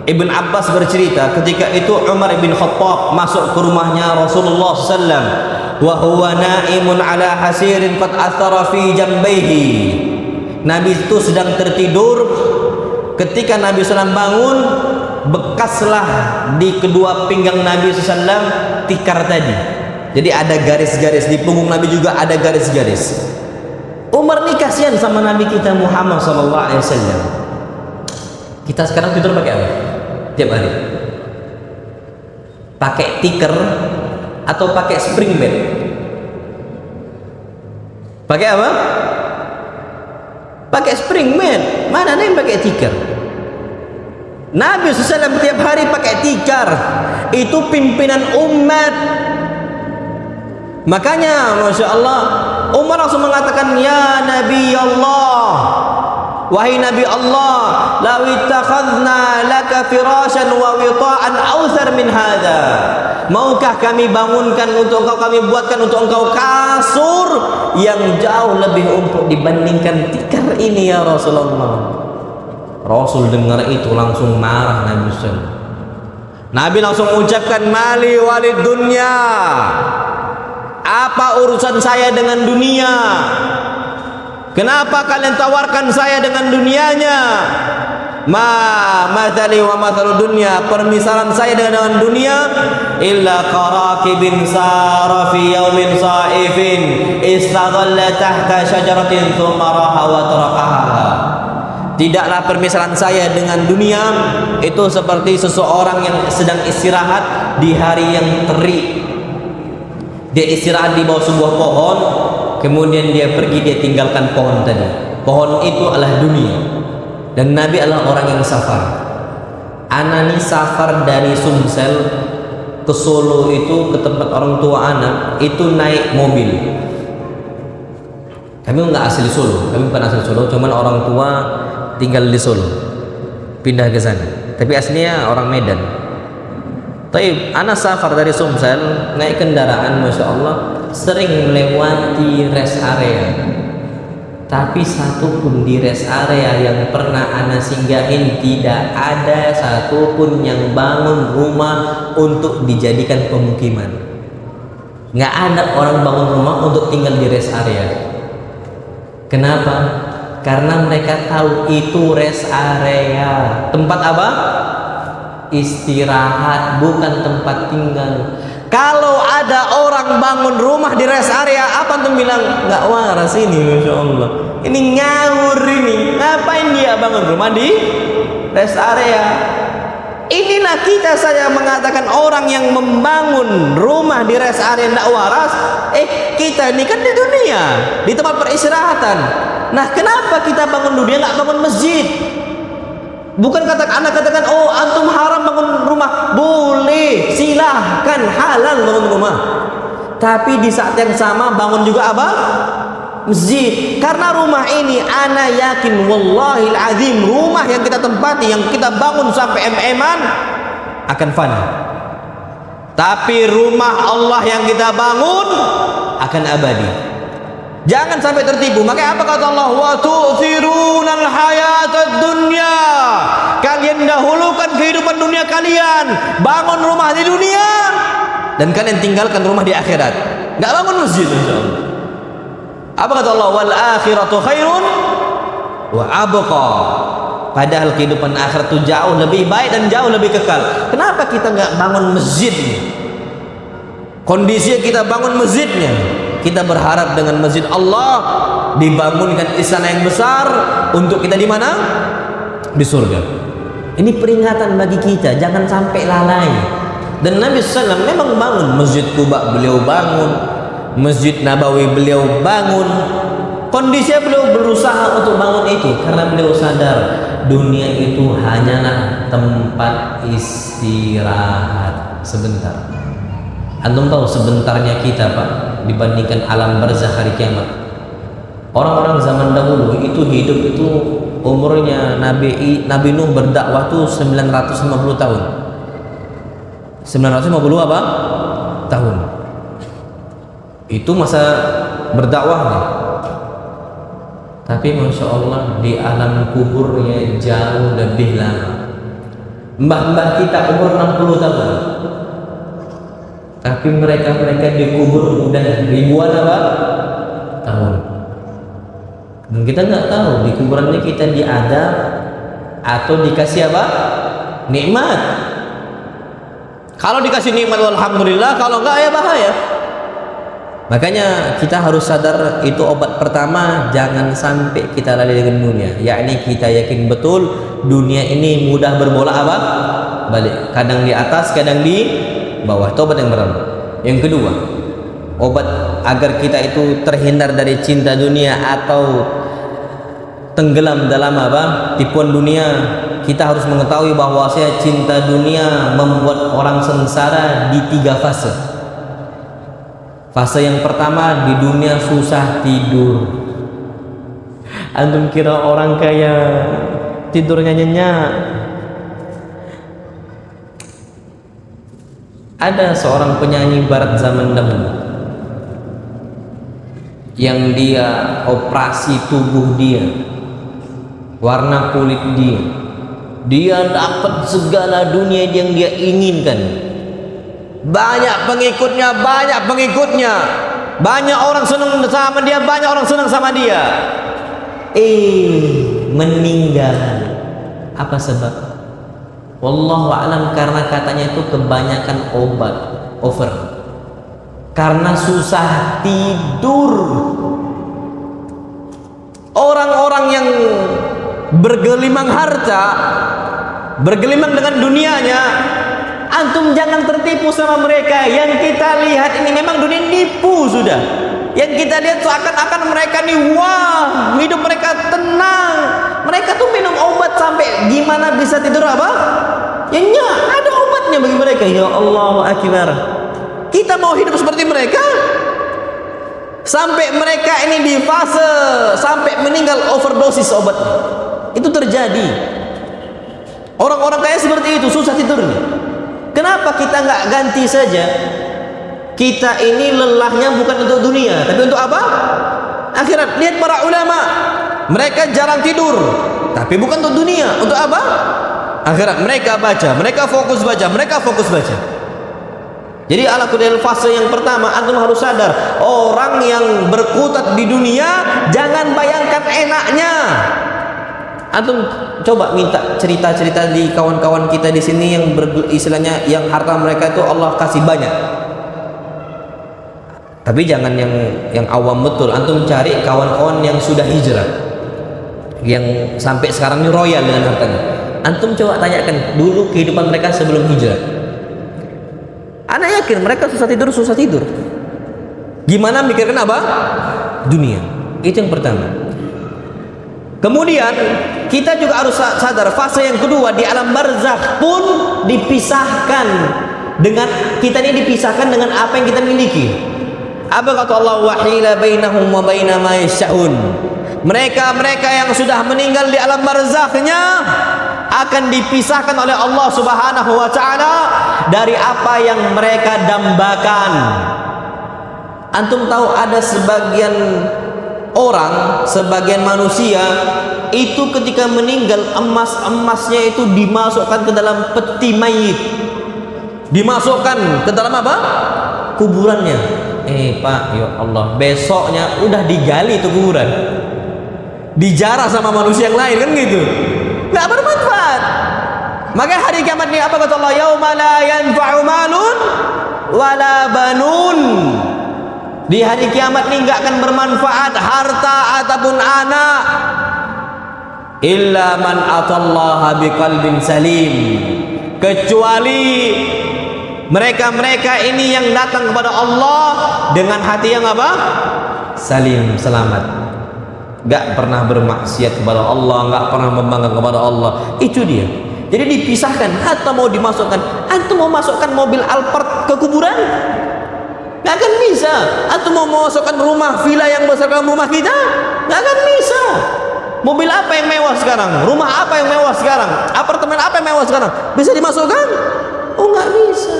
Ibn Abbas bercerita, ketika itu Umar bin Khattab masuk ke rumahnya Rasulullah SAW, wa huwa naimun ala hasirin qad athara fi jambaihi. Nabi itu sedang tertidur. Ketika Nabi SAW bangun, bekaslah di kedua pinggang Nabi SAW tikar tadi. Jadi ada garis-garis di punggung Nabi juga ada garis-garis. Umar nih kasihan sama Nabi kita Muhammad SAW. Kita sekarang tidur pakai apa? Tiap hari pakai tikar atau pakai spring bed? Pakai apa? Pakai spring bed. Mana ada yang pakai tikar? Nabi SAW tiap hari pakai tikar. Itu pimpinan umat. Makanya Masya Allah, Umar langsung mengatakan, ya Nabi Allah, wahai Nabi Allah, law ittakhadna laka firasyan wa wita'an awthar min hadha. Maukah kami bangunkan untuk engkau, kami buatkan untuk engkau kasur yang jauh lebih empuk dibandingkan tikar ini ya Rasulullah. Rasul dengar itu langsung marah Nabi SAW. Nabi langsung ucapkan, mali walid dunya, apa urusan saya dengan dunia? Kenapa kalian tawarkan saya dengan dunianya? Ma mathali wa mathalu dunya, permisalan saya dengan dunia illa qarakibin sara fi yaumin saifin istadalla tahta syajaratin thumma raha wa tarakaha. Tidaklah permisalan saya dengan dunia itu seperti seseorang yang sedang istirahat di hari yang terik. Dia istirahat di bawah sebuah pohon, kemudian dia pergi, dia tinggalkan pohon tadi. Pohon itu adalah dunia. Dan Nabi adalah orang yang safar. Anani safar dari Sumsel ke Solo itu, ke tempat orang tua anak, itu naik mobil. Kami nggak asli Solo, kami bukan asli Solo, cuman orang tua tinggal di Solo, pindah ke sana. Tapi aslinya orang Medan. Taib, anak safar dari Sumsel naik kendaraan, Masya Allah, sering melewati rest area. Tapi satupun di rest area yang pernah anak singgahin tidak ada satupun yang bangun rumah untuk dijadikan pemukiman. Nggak ada orang bangun rumah untuk tinggal di rest area. Kenapa? Karena mereka tahu itu rest area. Tempat apa? Istirahat, bukan tempat tinggal. Kalau ada orang bangun rumah di rest area, apa tuh bilang? Nggak waras ini, Masya Allah. Ini ngawur ini. Ngapain dia bangun rumah di rest area? Inilah kita saja mengatakan orang yang membangun rumah di rest area nggak waras. Kita ini kan di dunia, di tempat peristirahatan. Nah, kenapa kita bangun dunia nggak bangun masjid? Bukan anak katakan, oh antum haram bangun rumah. Boleh, silahkan, halal bangun rumah. Tapi di saat yang sama bangun juga apa? Masjid. Karena rumah ini ana yakin wallahil azim, rumah yang kita tempati, yang kita bangun sampai em-eman akan fana. Tapi rumah Allah yang kita bangun akan abadi. Jangan sampai tertipu. Makanya apa kata Allah? Wa tu'thirunal hayatad dunya. Kalian dahulukan kehidupan dunia kalian. Bangun rumah di dunia dan kalian tinggalkan rumah di akhirat. Enggak bangun masjid, insyaallah. Apa kata Allah? Wal akhiratu khairun wa abqa. Padahal kehidupan akhirat itu jauh lebih baik dan jauh lebih kekal. Kenapa kita enggak bangun masjidnya? Kondisinya kita bangun masjidnya. Kita berharap dengan masjid Allah dibangunkan istana yang besar untuk kita di mana? Di surga. Ini peringatan bagi kita, jangan sampai lalai. Dan Nabi SAW memang bangun Masjid Quba, beliau bangun Masjid Nabawi, beliau bangun. Kondisinya beliau berusaha untuk bangun itu karena beliau sadar dunia itu hanyalah tempat istirahat sebentar. Antum tahu sebentarnya kita, Pak, dibandingkan alam barzakh hari kiamat. Orang-orang zaman dahulu itu hidup itu umurnya Nabi Nuh berdakwah tuh 950 tahun. 950 apa? Tahun. Itu masa berdakwahnya. Tapi Masya Allah di alam kuburnya jauh lebih lama. Mbah-mbah kita umur 60 tahun. Tapi mereka dikubur udah ribuan apa? Tahun. Dan kita nggak tahu di kuburannya kita diadab atau dikasih apa? Nikmat. Kalau dikasih nikmat alhamdulillah, kalau enggak ya bahaya. Makanya kita harus sadar itu obat pertama, jangan sampai kita lalai dengan dunia. Yakni kita yakin betul dunia ini mudah berbolak apa? Balik. Kadang di atas, kadang di bawah. Itu obat yang pertama. Yang kedua, obat agar kita itu terhindar dari cinta dunia atau tenggelam dalam apa? Tipuan dunia. Kita harus mengetahui bahwa cinta dunia membuat orang sengsara di 3 fase. Fase yang pertama, di dunia susah tidur. Antum kira orang kaya tidurnya nyenyak? Ada seorang penyanyi barat zaman dahulu yang dia operasi tubuh dia, warna kulit dia dapat segala dunia yang dia inginkan. Banyak pengikutnya, banyak orang senang sama dia, banyak orang senang sama dia. Meninggal. Apa sebab? Wallahu a'lam, karena katanya itu kebanyakan obat, over. Karena susah tidur. Orang-orang yang bergelimang harta, bergelimang dengan dunianya, antum jangan tertipu sama mereka. Yang kita lihat ini memang dunia nipu sudah. Yang kita lihat seakan-akan mereka nih, wah, hidup mereka tenang. Mereka tuh minum obat sampai gimana bisa tidur apa? Nyenyak, ada obatnya bagi mereka. Ya Allah akbar. Kita mau hidup seperti mereka? Sampai mereka ini di fase sampai meninggal overdosis obat. Itu terjadi. Orang-orang kaya seperti itu susah tidurnya. Kenapa kita nggak ganti saja? Kita ini lelahnya bukan untuk dunia, tapi untuk apa? Akhirat. Lihat para ulama, mereka jarang tidur, tapi bukan untuk dunia. Untuk apa? Akhirat. Mereka baca, mereka fokus baca, Jadi ala kulli fase yang pertama, antum harus sadar, orang yang berkutat di dunia jangan bayangkan enaknya. Antum coba minta cerita-cerita di kawan-kawan kita di sini yang istilahnya yang harta mereka itu Allah kasih banyak. Tapi jangan yang awam betul. Antum cari kawan-kawan yang sudah hijrah, yang sampai sekarang ini royal dengan hartanya. Antum coba tanyakan dulu kehidupan mereka sebelum hijrah. Ana yakin mereka susah tidur. Gimana mikirkan apa? Dunia. Itu yang pertama. Kemudian kita juga harus sadar fase yang kedua, di alam barzakh pun dipisahkan dengan kita ini, dipisahkan dengan apa yang kita miliki. Apa kata Allah? Wahila bainahum wa baina ma yasha'un. Mereka yang sudah meninggal di alam barzakhnya akan dipisahkan oleh Allah Subhanahu wa taala dari apa yang mereka dambakan. Antum tahu ada sebagian orang, sebagian manusia itu ketika meninggal emasnya itu dimasukkan ke dalam peti mayit, dimasukkan ke dalam apa? Kuburannya. Pak, ya Allah, besoknya udah digali itu kuburan, dijarah sama manusia yang lain, kan gitu, nggak bermanfaat. Maka hari kiamat ini apa kata Allah? Yauma la yanfa'u malun wala banun. Di hari kiamat ini nggak akan bermanfaat harta ataupun anak, illa man atallaha biqalbin salim, kecuali mereka ini yang datang kepada Allah dengan hati yang apa? Salim, selamat. Gak pernah bermaksiat kepada Allah, gak pernah membanggakan kepada Allah. Itu dia. Jadi dipisahkan. Hatta mau dimasukkan, antum mau masukkan mobil Alphard ke kuburan? Gak akan bisa. Antum mau masukkan rumah villa yang besar ke rumah kita? Gak akan bisa. Mobil apa yang mewah sekarang? Rumah apa yang mewah sekarang? Apartemen apa yang mewah sekarang? Bisa dimasukkan? Oh, nggak bisa.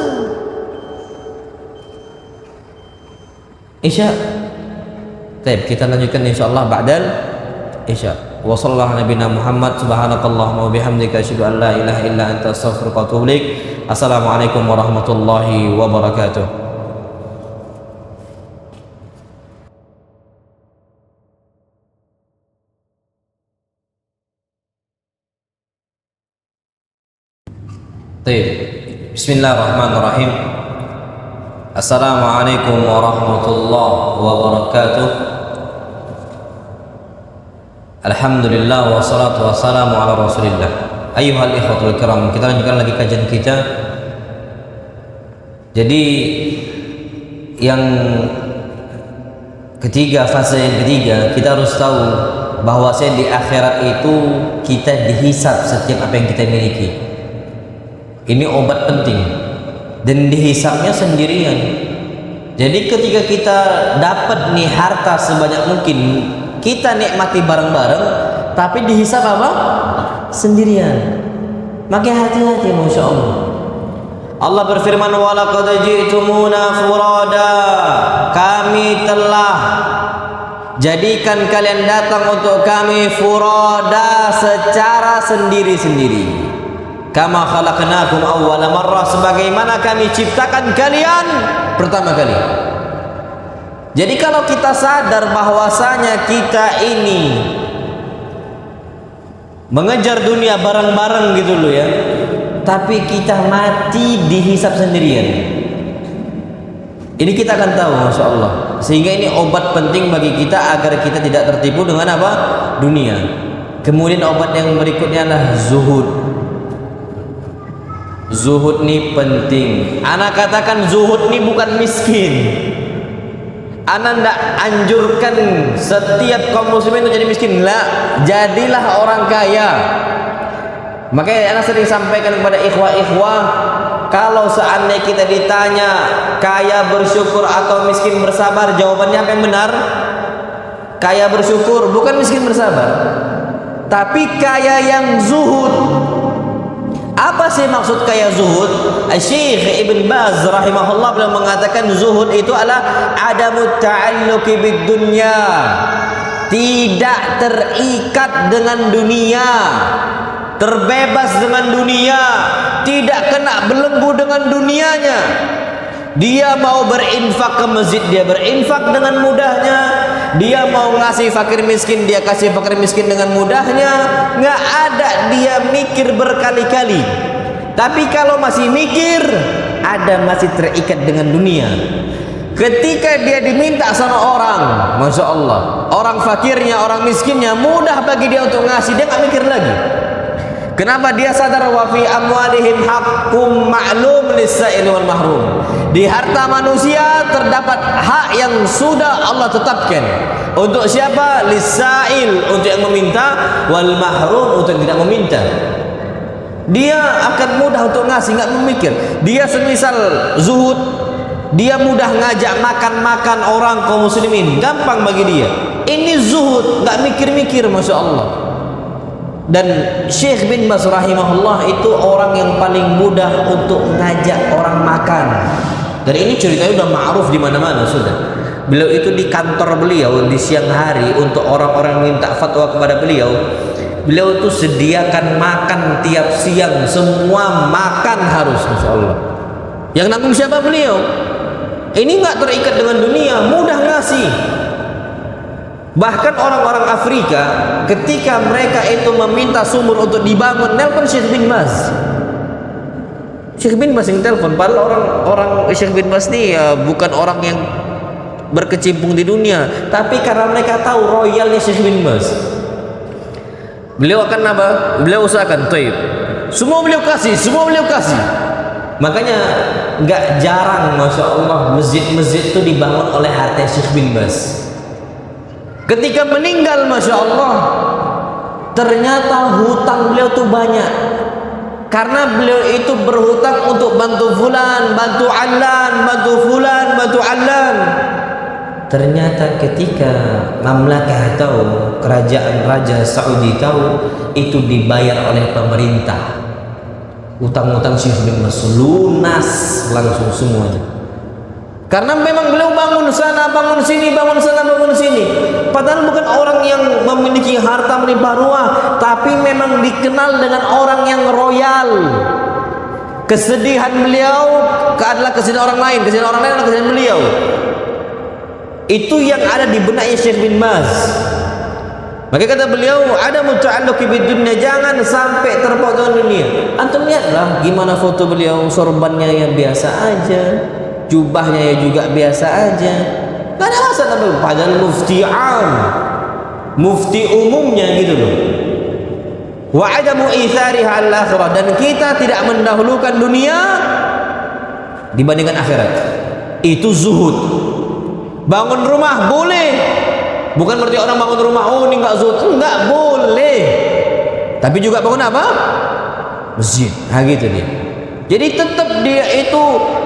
Isya. Baik, kita lanjutkan insyaallah ba'dal isya. Wa sallallahu nabiyana Muhammad, subhanakallahumma wa bihamdika asyhadu an la ilaha illa anta astaghfiruka wa atubu ilaik. Assalamualaikum warahmatullahi wabarakatuh. Baik. Bismillahirrahmanirrahim. Assalamualaikum warahmatullahi wabarakatuh. Alhamdulillah wassalatu wassalamu ala rasulillah. Ayyuhal ikhwatul kiram, kita lanjutkan lagi kajian kita. Jadi yang ketiga, fase yang ketiga, kita harus tahu bahwasanya di akhirat itu kita dihisab setiap apa yang kita miliki. Ini obat penting dan dihisabnya sendirian. Jadi ketika kita dapat nih harta sebanyak mungkin, kita nikmati bareng-bareng, tapi dihisab apa? Sendirian. Makanya hati-hati, Masya Allah. Allah berfirman, walaqad ji'tumuna furada, kami telah jadikan kalian datang untuk kami furada, secara sendiri-sendiri. Kama khalaqnakum awwala marrah, sebagaimana kami ciptakan kalian pertama kali. Jadi kalau kita sadar bahwasanya kita ini mengejar dunia bareng-bareng gitu loh ya, tapi kita mati dihisab sendirian, ini kita akan tahu, Masya Allah. Sehingga ini obat penting bagi kita agar kita tidak tertipu dengan apa? Dunia. Kemudian obat yang berikutnya adalah zuhud. Zuhud ini penting. Ana katakan zuhud ini bukan miskin. Ana tidak anjurkan setiap kaum muslimin untuk jadi miskin. Lah, jadilah orang kaya. Makanya ana sering sampaikan kepada ikhwah-ikhwah, kalau seandainya kita ditanya kaya bersyukur atau miskin bersabar, jawabannya apa yang benar? Kaya bersyukur, bukan miskin bersabar. Tapi kaya yang zuhud. Apa sih maksud kaya zuhud? Syekh Ibn Baz rahimahullah beliau mengatakan zuhud itu adalah adamut ta'alluqi bid dunya, tidak terikat dengan dunia, terbebas dengan dunia, tidak kena belenggu dengan dunianya. Dia mau berinfak ke masjid, dia berinfak dengan mudahnya. Dia mau ngasih fakir miskin, dia kasih fakir miskin dengan mudahnya. Nggak ada dia mikir berkali-kali. Tapi kalau masih mikir, ada masih terikat dengan dunia. Ketika dia diminta sama orang, Masya Allah, orang fakirnya, orang miskinnya, mudah bagi dia untuk ngasih, dia nggak mikir lagi. Kenapa? Dia sadar wa fi amwalihim haqqum ma'lum lis-sa'il wal mahrum. Di harta manusia terdapat hak yang sudah Allah tetapkan. Untuk siapa? Lis-sa'il, untuk yang meminta, wal mahrum, untuk yang tidak meminta. Dia akan mudah untuk ngasih, nggak memikir. Dia semisal zuhud, dia mudah ngajak makan-makan orang kaum muslimin, gampang bagi dia. Ini zuhud, nggak mikir-mikir, Masya Allah. Dan Syekh bin Baz rahimahullah itu orang yang paling mudah untuk ngajak orang makan. Dan ini ceritanya udah ma'ruf di mana-mana sudah. Beliau itu di kantor beliau di siang hari, untuk orang-orang minta fatwa kepada beliau, beliau itu sediakan makan tiap siang, semua makan harus, Masya Allah. Yang nanggung siapa? Beliau. Ini nggak terikat dengan dunia, mudah ngasih. Bahkan orang-orang Afrika ketika mereka itu meminta sumur untuk dibangun, nelpon Syekh bin Baz. Syekh bin Baz yang telepon, padahal orang Syekh bin Baz ini ya bukan orang yang berkecimpung di dunia, tapi karena mereka tahu royalnya Syekh bin Baz, beliau akan apa? Beliau usahakan taib. Semua beliau kasih, semua beliau kasih. Makanya nggak jarang, Masya Allah, masjid-masjid itu dibangun oleh harta Syekh bin Baz. Ketika meninggal, Masya Allah, ternyata hutang beliau tuh banyak. Karena beliau itu berhutang untuk bantu fulan, bantu allan, bantu fulan, bantu allan. Ternyata ketika mamlakah tahu, kerajaan Raja Saudi tahu, itu dibayar oleh pemerintah. Utang-utang Syekh bin Baz lunas langsung semuanya. Karena memang beliau bangun sana, bangun sini, bangun sana, bangun sini. Padahal bukan orang yang memiliki harta melimpah ruah, tapi memang dikenal dengan orang yang royal. Kesedihan beliau adalah kesedihan orang lain, kesedihan orang lain adalah kesedihan beliau. Itu yang ada di benaknya Syekh bin Baz. Maka kata beliau, ada muta'alluqi bid dunya, jangan sampai terpaut dengan dunia. Antum lihatlah gimana foto beliau, sorbannya yang biasa aja. jubahnya ya juga biasa aja, nggak ada masalah. Padahal mufti am, mufti umumnya gitu loh. Wa adamu itsariha al-akhirah, dan kita tidak mendahulukan dunia dibandingkan akhirat. Itu zuhud. Bangun rumah boleh, bukan berarti orang bangun rumah oh ini enggak zuhud, enggak, boleh. Tapi juga bangun apa? Masjid. Nah gitu dia. Jadi tetap dia itu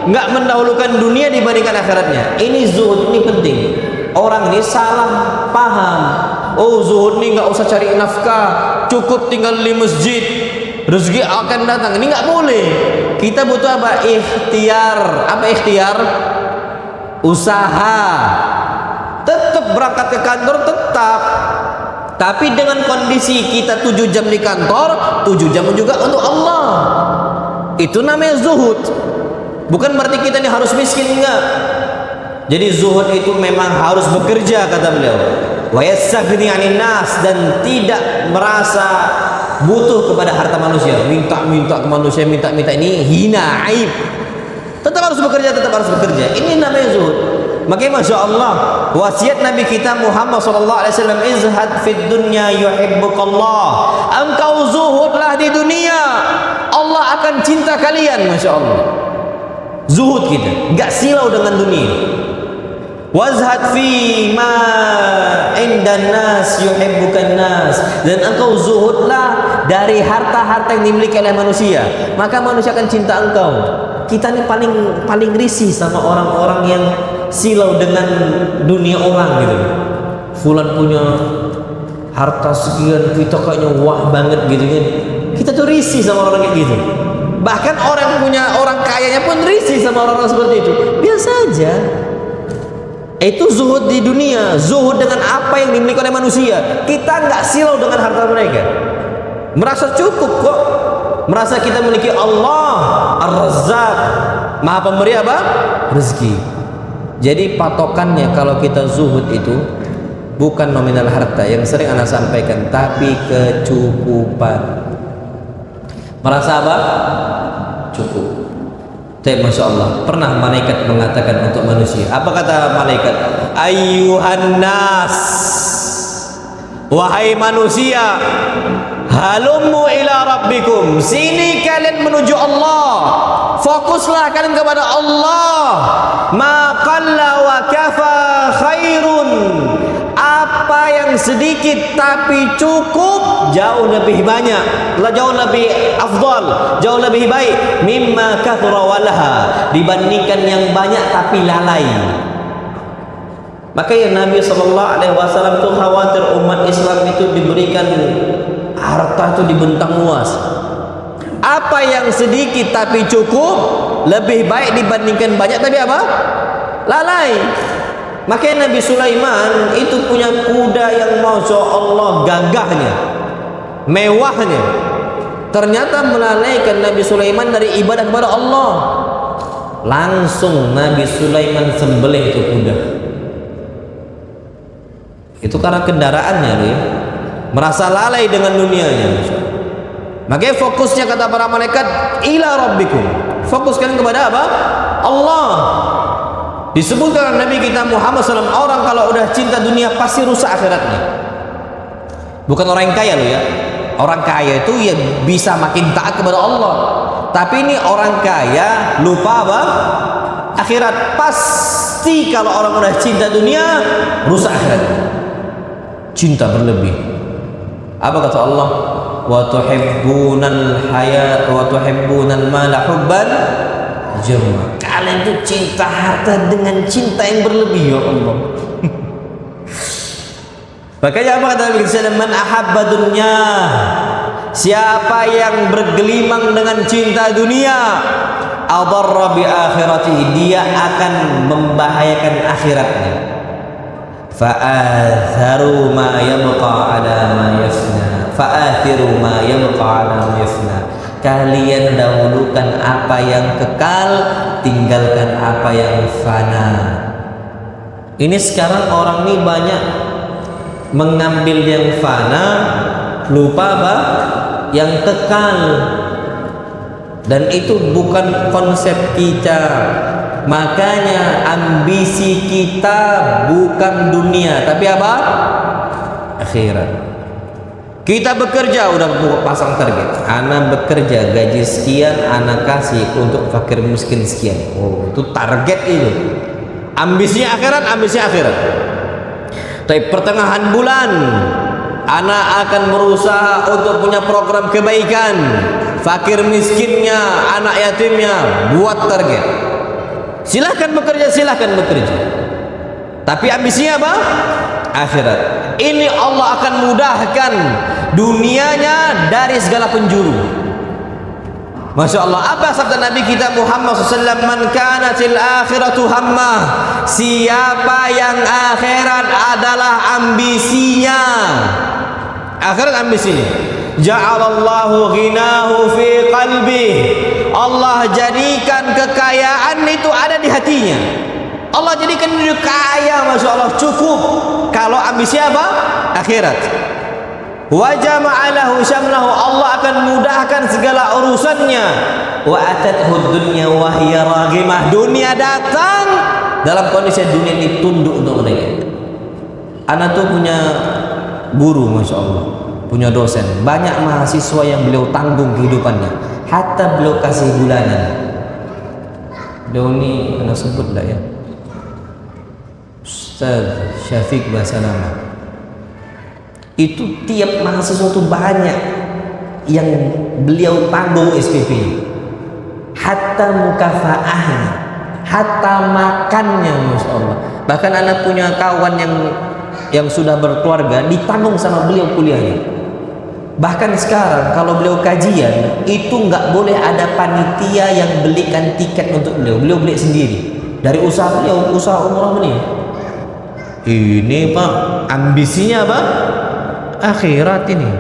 enggak mendahulukan dunia dibandingkan akhiratnya. Ini zuhud, ini penting. Orang ini salah paham. Oh zuhud ini enggak usah cari nafkah, cukup tinggal di masjid, rezeki akan datang. Ini enggak boleh. Kita butuh apa? Ikhtiar. Apa ikhtiar? Usaha. Tetap berangkat ke kantor, tetap, tapi dengan kondisi kita 7 jam di kantor, 7 jam juga untuk Allah. Itu namanya zuhud. Bukan berarti kita ini harus miskin, enggak. Jadi zuhud itu memang harus bekerja, kata beliau. Wa yastaghni 'anil nas, dan tidak merasa butuh kepada harta manusia. Minta-minta ke manusia, minta-minta, ini hina, aib. Tetap harus bekerja, tetap harus bekerja. Ini namanya zuhud. Makanya Masya Allah, wasiat Nabi kita Muhammad SAW, izhad fid dunya yuhibbukallah. Engkau zuhudlah di dunia, Allah akan cinta kalian. Masya Allah, zuhud kita, enggak silau dengan dunia. Wazhad fi ma indan nas yuhibbukan nas, dan engkau zuhudlah dari harta-harta yang dimiliki oleh manusia, maka manusia akan cinta engkau. Kita ini paling risih sama orang-orang yang silau dengan dunia orang gitu. Fulan punya harta sekian, kita kayaknya wah banget gitu kan. Kita tuh risih sama orang kayak gitu. Bahkan orang kayanya pun risih sama orang-orang seperti itu. Biasa aja. Itu zuhud di dunia, zuhud dengan apa yang dimiliki oleh manusia. Kita nggak silau dengan harta mereka. Merasa cukup kok. Merasa kita memiliki Allah Ar-Razzaq, Maha Pemberi apa? Rezeki. Jadi patokannya kalau kita zuhud itu bukan nominal harta yang sering Anda sampaikan, tapi kecukupan. Merasa apa? Cukup. Tapi Masya Allah, pernah malaikat mengatakan untuk manusia, apa kata malaikat? Ayyuhan nas, wahai manusia, halummu ila rabbikum, sini kalian menuju Allah, fokuslah kalian kepada Allah. Ma qalla wa kafa khairun, apa yang sedikit tapi cukup jauh lebih banyak, jauh lebih afdal, jauh lebih baik, mimma kathura walaha, dibandingkan yang banyak tapi lalai. Makanya Nabi SAW itu khawatir umat Islam itu diberikan harta itu dibentang luas. Apa yang sedikit tapi cukup lebih baik dibandingkan banyak tapi apa? Lalai. Makanya Nabi Sulaiman itu punya kuda yang Masya Allah gagahnya, mewahnya. Ternyata melalaikan Nabi Sulaiman dari ibadah kepada Allah. Langsung Nabi Sulaiman sembelih itu kuda. Itu karena kendaraannya loh ya. Merasa lalai dengan dunianya. Makanya fokusnya kata para malaikat ila rabbikum, fokuskan kepada apa? Allah. Disebutkan Nabi kita Muhammad SAW, orang kalau udah cinta dunia pasti rusak akhiratnya. Bukan orang yang kaya loh ya. Orang kaya itu ya bisa makin taat kepada Allah, tapi ini orang kaya lupa apa? Akhirat. Pasti kalau orang udah cinta dunia rusak akhiratnya. Cinta berlebih. Apa kata Allah? Wa tuhibbunal hayat wa tuhibbunal mala hubban jamma. Kalian itu cinta harta dengan cinta yang berlebih, ya Allah. Makanya apa kata Nabi sallallahu man ahabba dunya, siapa yang bergelimang dengan cinta dunia, adarra bi akhirati, dia akan membahayakan akhiratnya. Fa'atharu ma yabqa ala ma yafna, fa'athiru ma yabqa ala ma yafna, kalian dahulukan apa yang kekal, tinggalkan apa yang fana. Ini sekarang orang ini banyak mengambil yang fana, lupa apa? Yang kekal. Dan itu bukan konsep kita. Makanya ambisi kita bukan dunia, tapi apa? Akhirat. Kita bekerja udah pasang target. Anak bekerja gaji sekian, anak kasih untuk fakir miskin sekian. Oh, itu target itu. Ambisinya akhirat, ambisinya akhirat. Tapi pertengahan bulan anak akan berusaha untuk punya program kebaikan. Fakir miskinnya, anak yatimnya, buat target. Silahkan bekerja, silahkan bekerja. Tapi ambisinya apa? Akhirat. Ini Allah akan mudahkan dunianya dari segala penjuru. Masya Allah. Apa sabda Nabi kita Muhammad SAW? Man kanatil akhiratu hammah. Siapa yang akhirat adalah ambisinya. Akhirat ambisinya. Ja'alallahu ghinahu fi qalbi. Allah jadikan kekayaan itu ada di hatinya. Allah jadikan dia kaya, Masya Allah, cukup. Kalau ambisi apa? Akhirat. Wa jama'alahu syamlahu. Allah akan mudahkan segala urusannya. Wa atathu dunya wa hiya raghimah. Dunia datang dalam kondisi dunia ini tunduk untuk mereka. Anak tuh punya guru, Masya Allah, punya dosen, banyak mahasiswa yang beliau tanggung kehidupannya, hatta beliau kasih bulanan. Beliau ini anak sebut lah ya, Ustaz Syafiq bahasa nama. Itu tiap mahasiswa itu banyak yang beliau tanggung SPP, hatta mukafaahnya, hatta makannya, Masya Allah. Bahkan anak punya kawan yang sudah berkeluarga ditanggung sama beliau kuliahnya. Bahkan sekarang kalau beliau kajian itu nggak boleh ada panitia yang belikan tiket untuk beliau. Beliau beli sendiri dari usaha beliau, usaha umrah beliau. Ini Pak, ambisinya apa? Akhirat ini.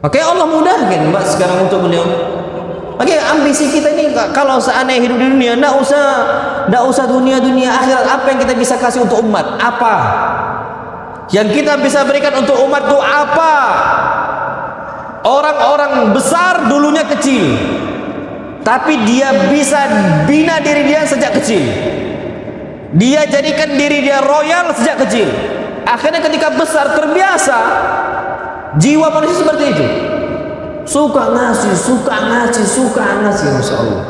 Makanya Allah mudahkan Mbak sekarang untuk beliau. Makanya ambisi kita ini, kalau seandainya hidup di dunia, nggak usah dunia akhirat. Apa yang kita bisa kasih untuk umat? Apa yang kita bisa berikan untuk umat itu apa? Orang-orang besar dulunya kecil, tapi dia bisa bina diri dia sejak kecil. Dia jadikan diri dia royal sejak kecil. Akhirnya ketika besar terbiasa. Jiwa manusia seperti itu. Suka ngasih, Masya Allah.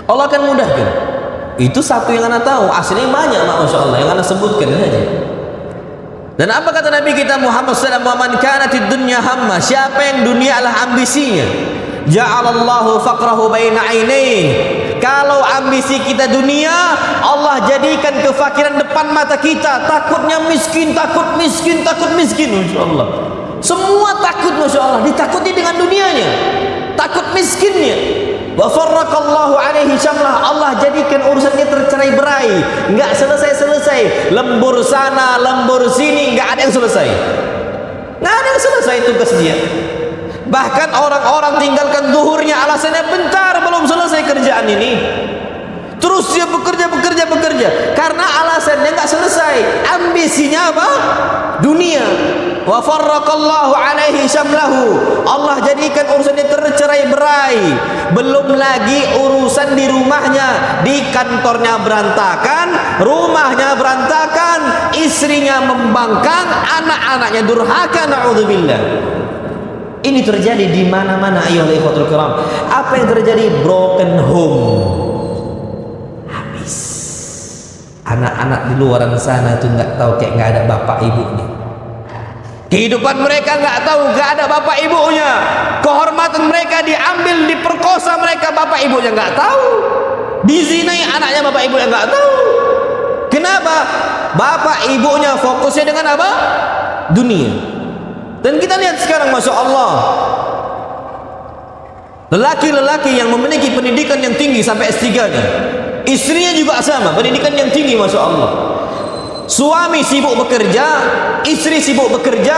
Allah akan mudahkan. Itu satu yang anda tahu. Aslinya banyak, Masya Allah, yang anda sebutkan saja. Dan apa kata Nabi kita Muhammad SAW? Man kanatid dunya hamma. Siapa yang dunia adalah ambisinya, ja'alallahu faqrahu baina ainaihi. Kalau ambisi kita dunia, Allah jadikan kefakiran depan mata kita. Takutnya miskin, takut miskin. Masya Allah. Semua takut, Masya Allah. Ditakuti dengan dunianya, takut miskinnya. Wa farraqallahu alaihi syamlah. Allah jadikan urusannya tercerai berai, nggak selesai. Lembur sana, lembur sini, nggak ada yang selesai. Nggak ada yang selesai tugas dia. Bahkan orang-orang tinggalkan zuhurnya alasannya bentar, belum selesai kerjaan ini. Terus dia bekerja karena alasannya nggak selesai. Ambisinya apa? Dunia. Wa farraqallahu alaihi syamlahu. Allah jadikan urusannya tercerai berai. Belum lagi urusan di rumahnya, di kantornya berantakan, rumahnya berantakan, istrinya membangkang, anak-anaknya durhaka, naudzubillah. Ini terjadi di mana-mana, ayolah ikhwatul kiram. Apa yang terjadi? Broken home. Habis. Anak-anak di luaran sana tuh nggak tahu, kayak nggak ada bapak ibunya. Kehidupan mereka nggak tahu, nggak ada bapak ibunya. Kehormatan mereka diambil, diperkosa mereka, bapak ibunya nggak tahu. Dizinai anaknya, bapak ibunya nggak tahu. Kenapa? Bapak ibunya fokusnya dengan apa? Dunia. Dan kita lihat sekarang, Masya Allah, lelaki-lelaki yang memiliki pendidikan yang tinggi sampai S3-nya, istrinya juga sama, pendidikan yang tinggi, Masya Allah. Suami sibuk bekerja, istri sibuk bekerja,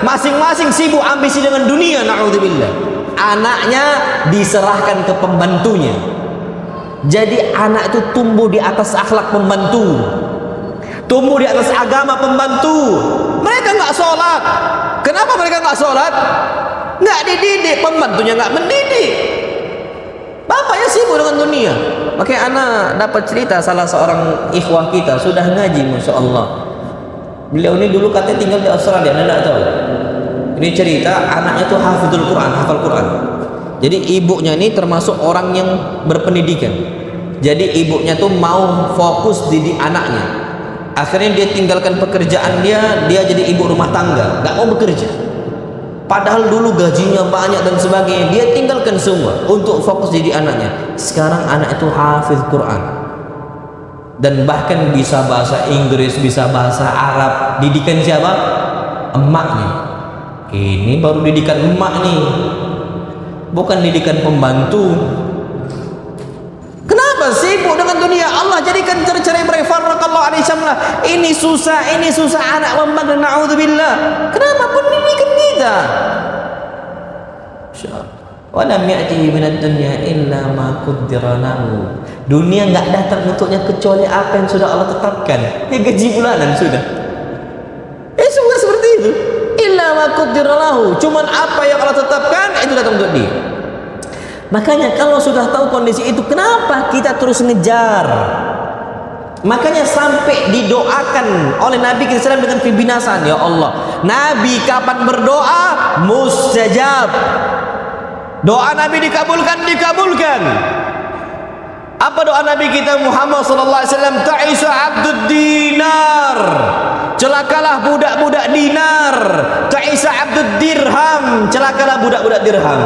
masing-masing sibuk ambisi dengan dunia, na'udzubillah. Anaknya diserahkan ke pembantunya. Jadi anak itu tumbuh di atas akhlak pembantu, tumbuh di atas agama pembantu. Mereka nggak sholat. Kenapa mereka nggak sholat? Nggak dididik, pembantunya nggak mendidik. Bapaknya sibuk dengan dunia. Makanya anak dapat cerita salah seorang ikhwah kita sudah ngaji, masya Allah. Beliau ini dulu katanya tinggal di Australia, anda tidak tahu. Ini cerita anaknya tuh hafizul Quran, hafal Quran. Jadi ibunya ini termasuk orang yang berpendidikan. Jadi ibunya tuh mau fokus didik anaknya. Akhirnya dia tinggalkan pekerjaan dia jadi ibu rumah tangga, nggak mau bekerja. Padahal dulu gajinya banyak dan sebagainya, dia tinggalkan semua untuk fokus didik anaknya. Sekarang anak itu hafiz Quran dan bahkan bisa bahasa Inggris, bisa bahasa Arab. Didikan siapa? Emaknya. Ini baru didikan emak nih, bukan didikan pembantu. Kenapa sibuk dengan dunia? Allah jadikan cerai berai, farraqallahu alaihi syamlah. Ini susah anak membangga, naudzubillah. Kenapa pendidikan kita? Walam ya'tihi minad dunya illa ma qaddara lahu. Dunia enggak datang untuknya kecuali apa yang sudah Allah tetapkan. Dia gaji bulanan sudah. Semua seperti itu. Illa ma qaddara lahu. Cuman apa yang Allah tetapkan itu datang untuk dia. Makanya kalau sudah tahu kondisi itu, kenapa kita terus ngejar? Makanya sampai didoakan oleh Nabi SAW dengan kebinasan. Ya Allah, Nabi kapan berdoa mustajab. Doa Nabi dikabulkan. Apa doa Nabi kita Muhammad SAW? Ta'isa abdud dinar, celakalah budak-budak dinar. Ta'isa abdud dirham, celakalah budak-budak dirham.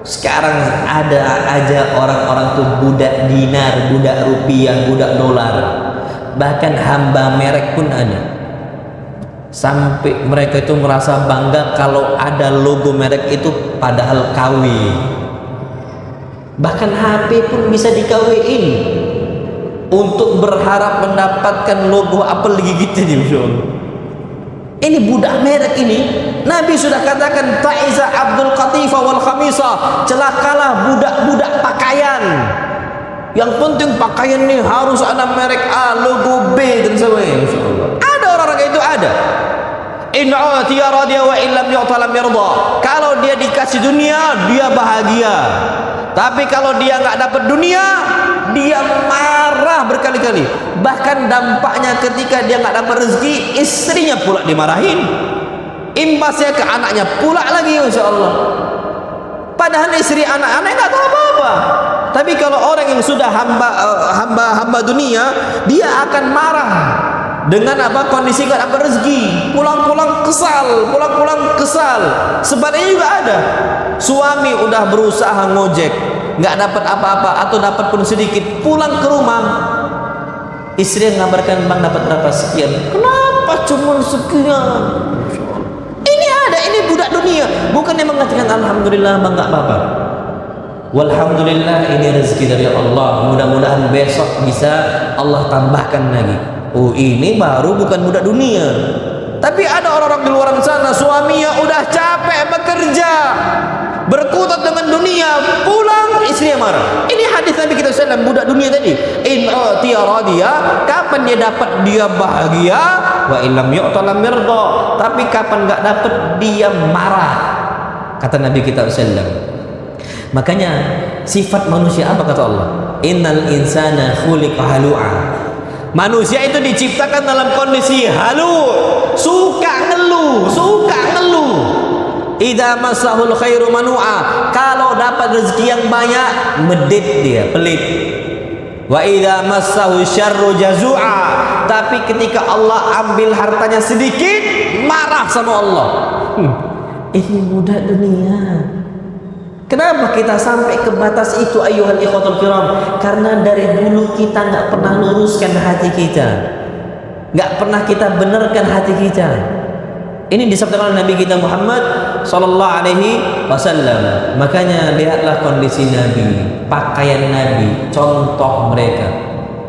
Sekarang ada aja orang-orang tuh budak dinar, budak rupiah, budak dolar. Bahkan hamba merek pun ada. Sampai mereka itu merasa bangga kalau ada logo merek itu, padahal KW. Bahkan HP pun bisa di-KW-in untuk berharap mendapatkan logo apel gigitnya. Ini budak merek ini. Nabi sudah katakan ta'iza abdul qatifa wal khamisa, celakalah budak-budak pakaian. Yang penting pakaian ini harus ada merek A, logo B dan sebagainya. Ada orang-orang kayak itu, ada. In utiya radiya wa illam yu'ta lam yarda. Kalau dia dikasih dunia, dia bahagia. Tapi kalau dia nggak dapat dunia, dia marah berkali-kali. Bahkan dampaknya ketika dia nggak dapat rezeki, istrinya pula dimarahin. Imbasnya ke anaknya pula lagi, insya Allah. Padahal istri anak-anak nggak tahu apa-apa. Tapi kalau orang yang sudah hamba dunia, dia akan marah dengan apa? Kondisi nggak dapat rezeki, pulang-pulang kesal. Sebaliknya juga ada. Suami udah berusaha ngojek, nggak dapat apa-apa atau dapat pun sedikit, pulang ke rumah, istri yang ngabarkan, bang dapat berapa sekian. Kenapa cuma sekian? Ini ada, ini budak dunia. Bukan yang mengatakan alhamdulillah bang nggak apa-apa. Walhamdulillah, ini rezeki dari Allah. Mudah-mudahan besok bisa Allah tambahkan lagi. Oh, ini baru bukan budak dunia. Tapi ada orang-orang di luar sana, suaminya udah capek bekerja, berkutat dengan dunia, pulang istrinya marah. Ini hadis Nabi kita SAW, budak dunia tadi. In utiya radiya, kapan dia dapat dia bahagia, wa illam yu'ta lam yarda. Tapi kapan enggak dapat dia marah. Kata Nabi kita SAW. Makanya sifat manusia apa kata Allah? Innal insana khuliqa halu'a. Manusia itu diciptakan dalam kondisi halu, suka ngeluh. Idza massahul khairu manu'a, kalau dapat rezeki yang banyak medit dia, pelit. Wa idza massahu syarru jazu'a, tapi ketika Allah ambil hartanya sedikit, marah sama Allah. Ini budak dunia. Kenapa kita sampai ke batas itu ayyuhal ikhwatul kiram? Karena dari dulu kita nggak pernah luruskan hati kita, nggak pernah kita benarkan hati kita. Ini disabdakan oleh Nabi kita Muhammad sallallahu alaihi wasallam. Makanya lihatlah kondisi Nabi, pakaian Nabi, contoh mereka.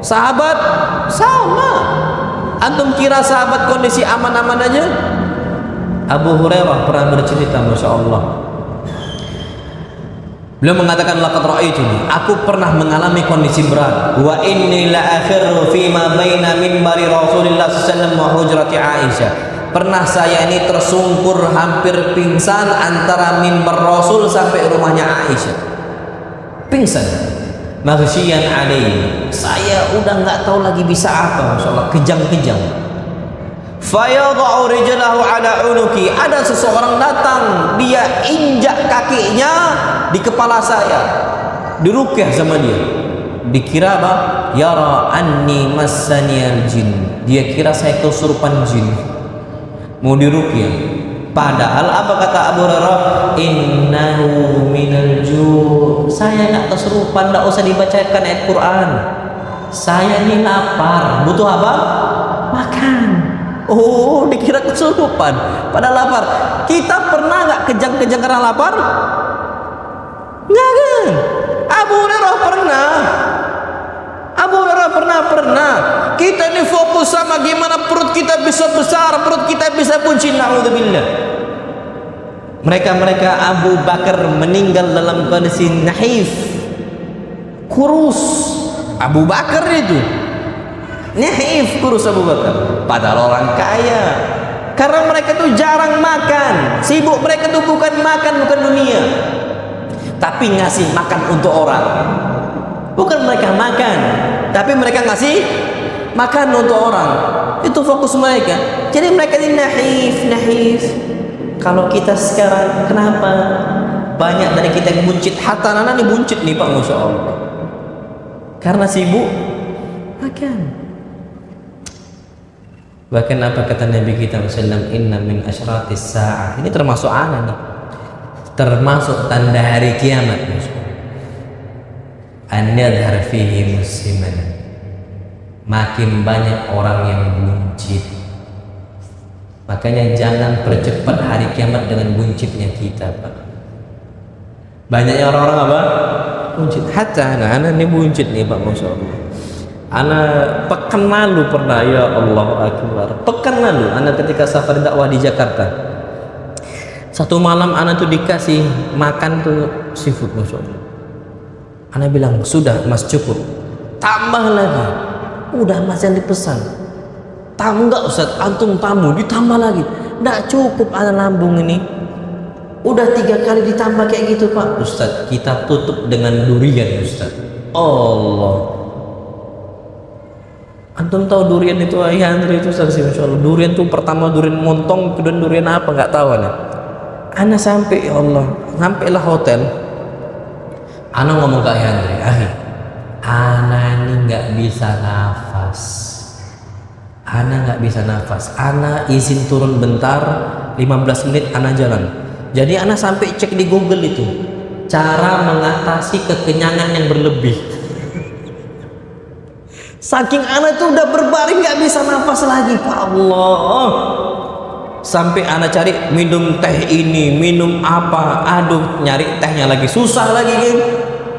Sahabat sama. Antum kira sahabat kondisi aman-aman aja? Abu Hurairah pernah bercerita, masya Allah. Beliau mengatakan laqad ra'aituni, aku pernah mengalami kondisi berat. Wa inni la akhiru fi ma baina minbari Rasulillah sallallahu alaihi wasallam wa hujrati Aisyah. Pernah saya ini tersungkur hampir pingsan antara mimbar Rasul sampai rumahnya Aisyah. Pingsan. maghsyiyan alaihi, saya udah nggak tahu lagi bisa apa, Masya Allah, kejang-kejang. Fayadha'u rijlahu ala unuki, ada seseorang datang, dia injak kakinya di kepala saya, diruqyah sama dia. Dikira apa? Yara anni massaniyal jin, dia kira saya kesurupan jin, mau diruqyah. Padahal apa kata Abu Hurairah? Innahu minal ju', saya nggak kesurupan, nggak usah dibacakan ayat Quran, saya ini lapar, butuh apa? Makan. Oh, dikira kesurupan, padahal lapar. Kita pernah nggak kejang-kejang karena lapar? Nggak kan? Abu Hurairah pernah. Abu Hurairah pernah. Kita ini fokus sama gimana perut kita bisa besar, perut kita bisa buncit. Naudzubillah. Mereka Abu Bakar meninggal dalam kondisi nahif, kurus. Abu Bakar itu nahif, kurus Abu Bakar. Padahal orang kaya. Karena mereka tuh jarang makan, sibuk mereka tuh bukan makan, bukan dunia, tapi ngasih makan untuk orang. Bukan mereka makan, tapi mereka ngasih makan untuk orang. Itu fokus mereka. Jadi mereka ini nahif. Kalau kita sekarang, kenapa banyak dari kita yang buncit? Hatta anak ini buncit nih Pak, Masya Allah, karena sibuk makan. Bahkan apa kata Nabi kita SAW, inna min asyratis sa'ah, ini termasuk anak nih, termasuk tanda hari kiamat, an yadhhar fihi musliman, makin banyak orang yang buncit. Makanya jangan percepat hari kiamat dengan buncitnya kita, Pak. Banyaknya orang-orang apa? Buncit. Hatta anak-anak ini buncit nih Pak, Masya Allah. Anak pekan lalu pernah, ya Allah Akbar, pekan lalu anak ketika safar dakwah di Jakarta, satu malam anak tuh dikasih makan tuh seafood, Masya Allah. Anak bilang, sudah Mas, cukup. Tambah lagi. Udah Mas yang dipesan. Tamu enggak Ustaz, antum tamu ditambah lagi. Enggak cukup anak lambung ini. Udah 3 kali ditambah kayak gitu Pak. Ustaz, kita tutup dengan durian Ustaz. Allah. Antum tahu durian itu Andri itu saksi, Masya Allah. Durian tuh pertama durian montong, kedua durian apa nggak tahu anak. Anak sampai, ya Allah, sampailah hotel. Anak ngomong ke Andri, anak ini nggak bisa nafas. Anak nggak bisa nafas. Anak izin turun bentar, 15 menit anak jalan. Jadi anak sampai cek di Google itu cara mengatasi kekenyangan yang berlebih. Saking anak itu udah berbaring nggak bisa nafas lagi, Pak Allah. Sampai anak cari minum teh ini, minum apa, aduh nyari tehnya lagi susah lagi kan.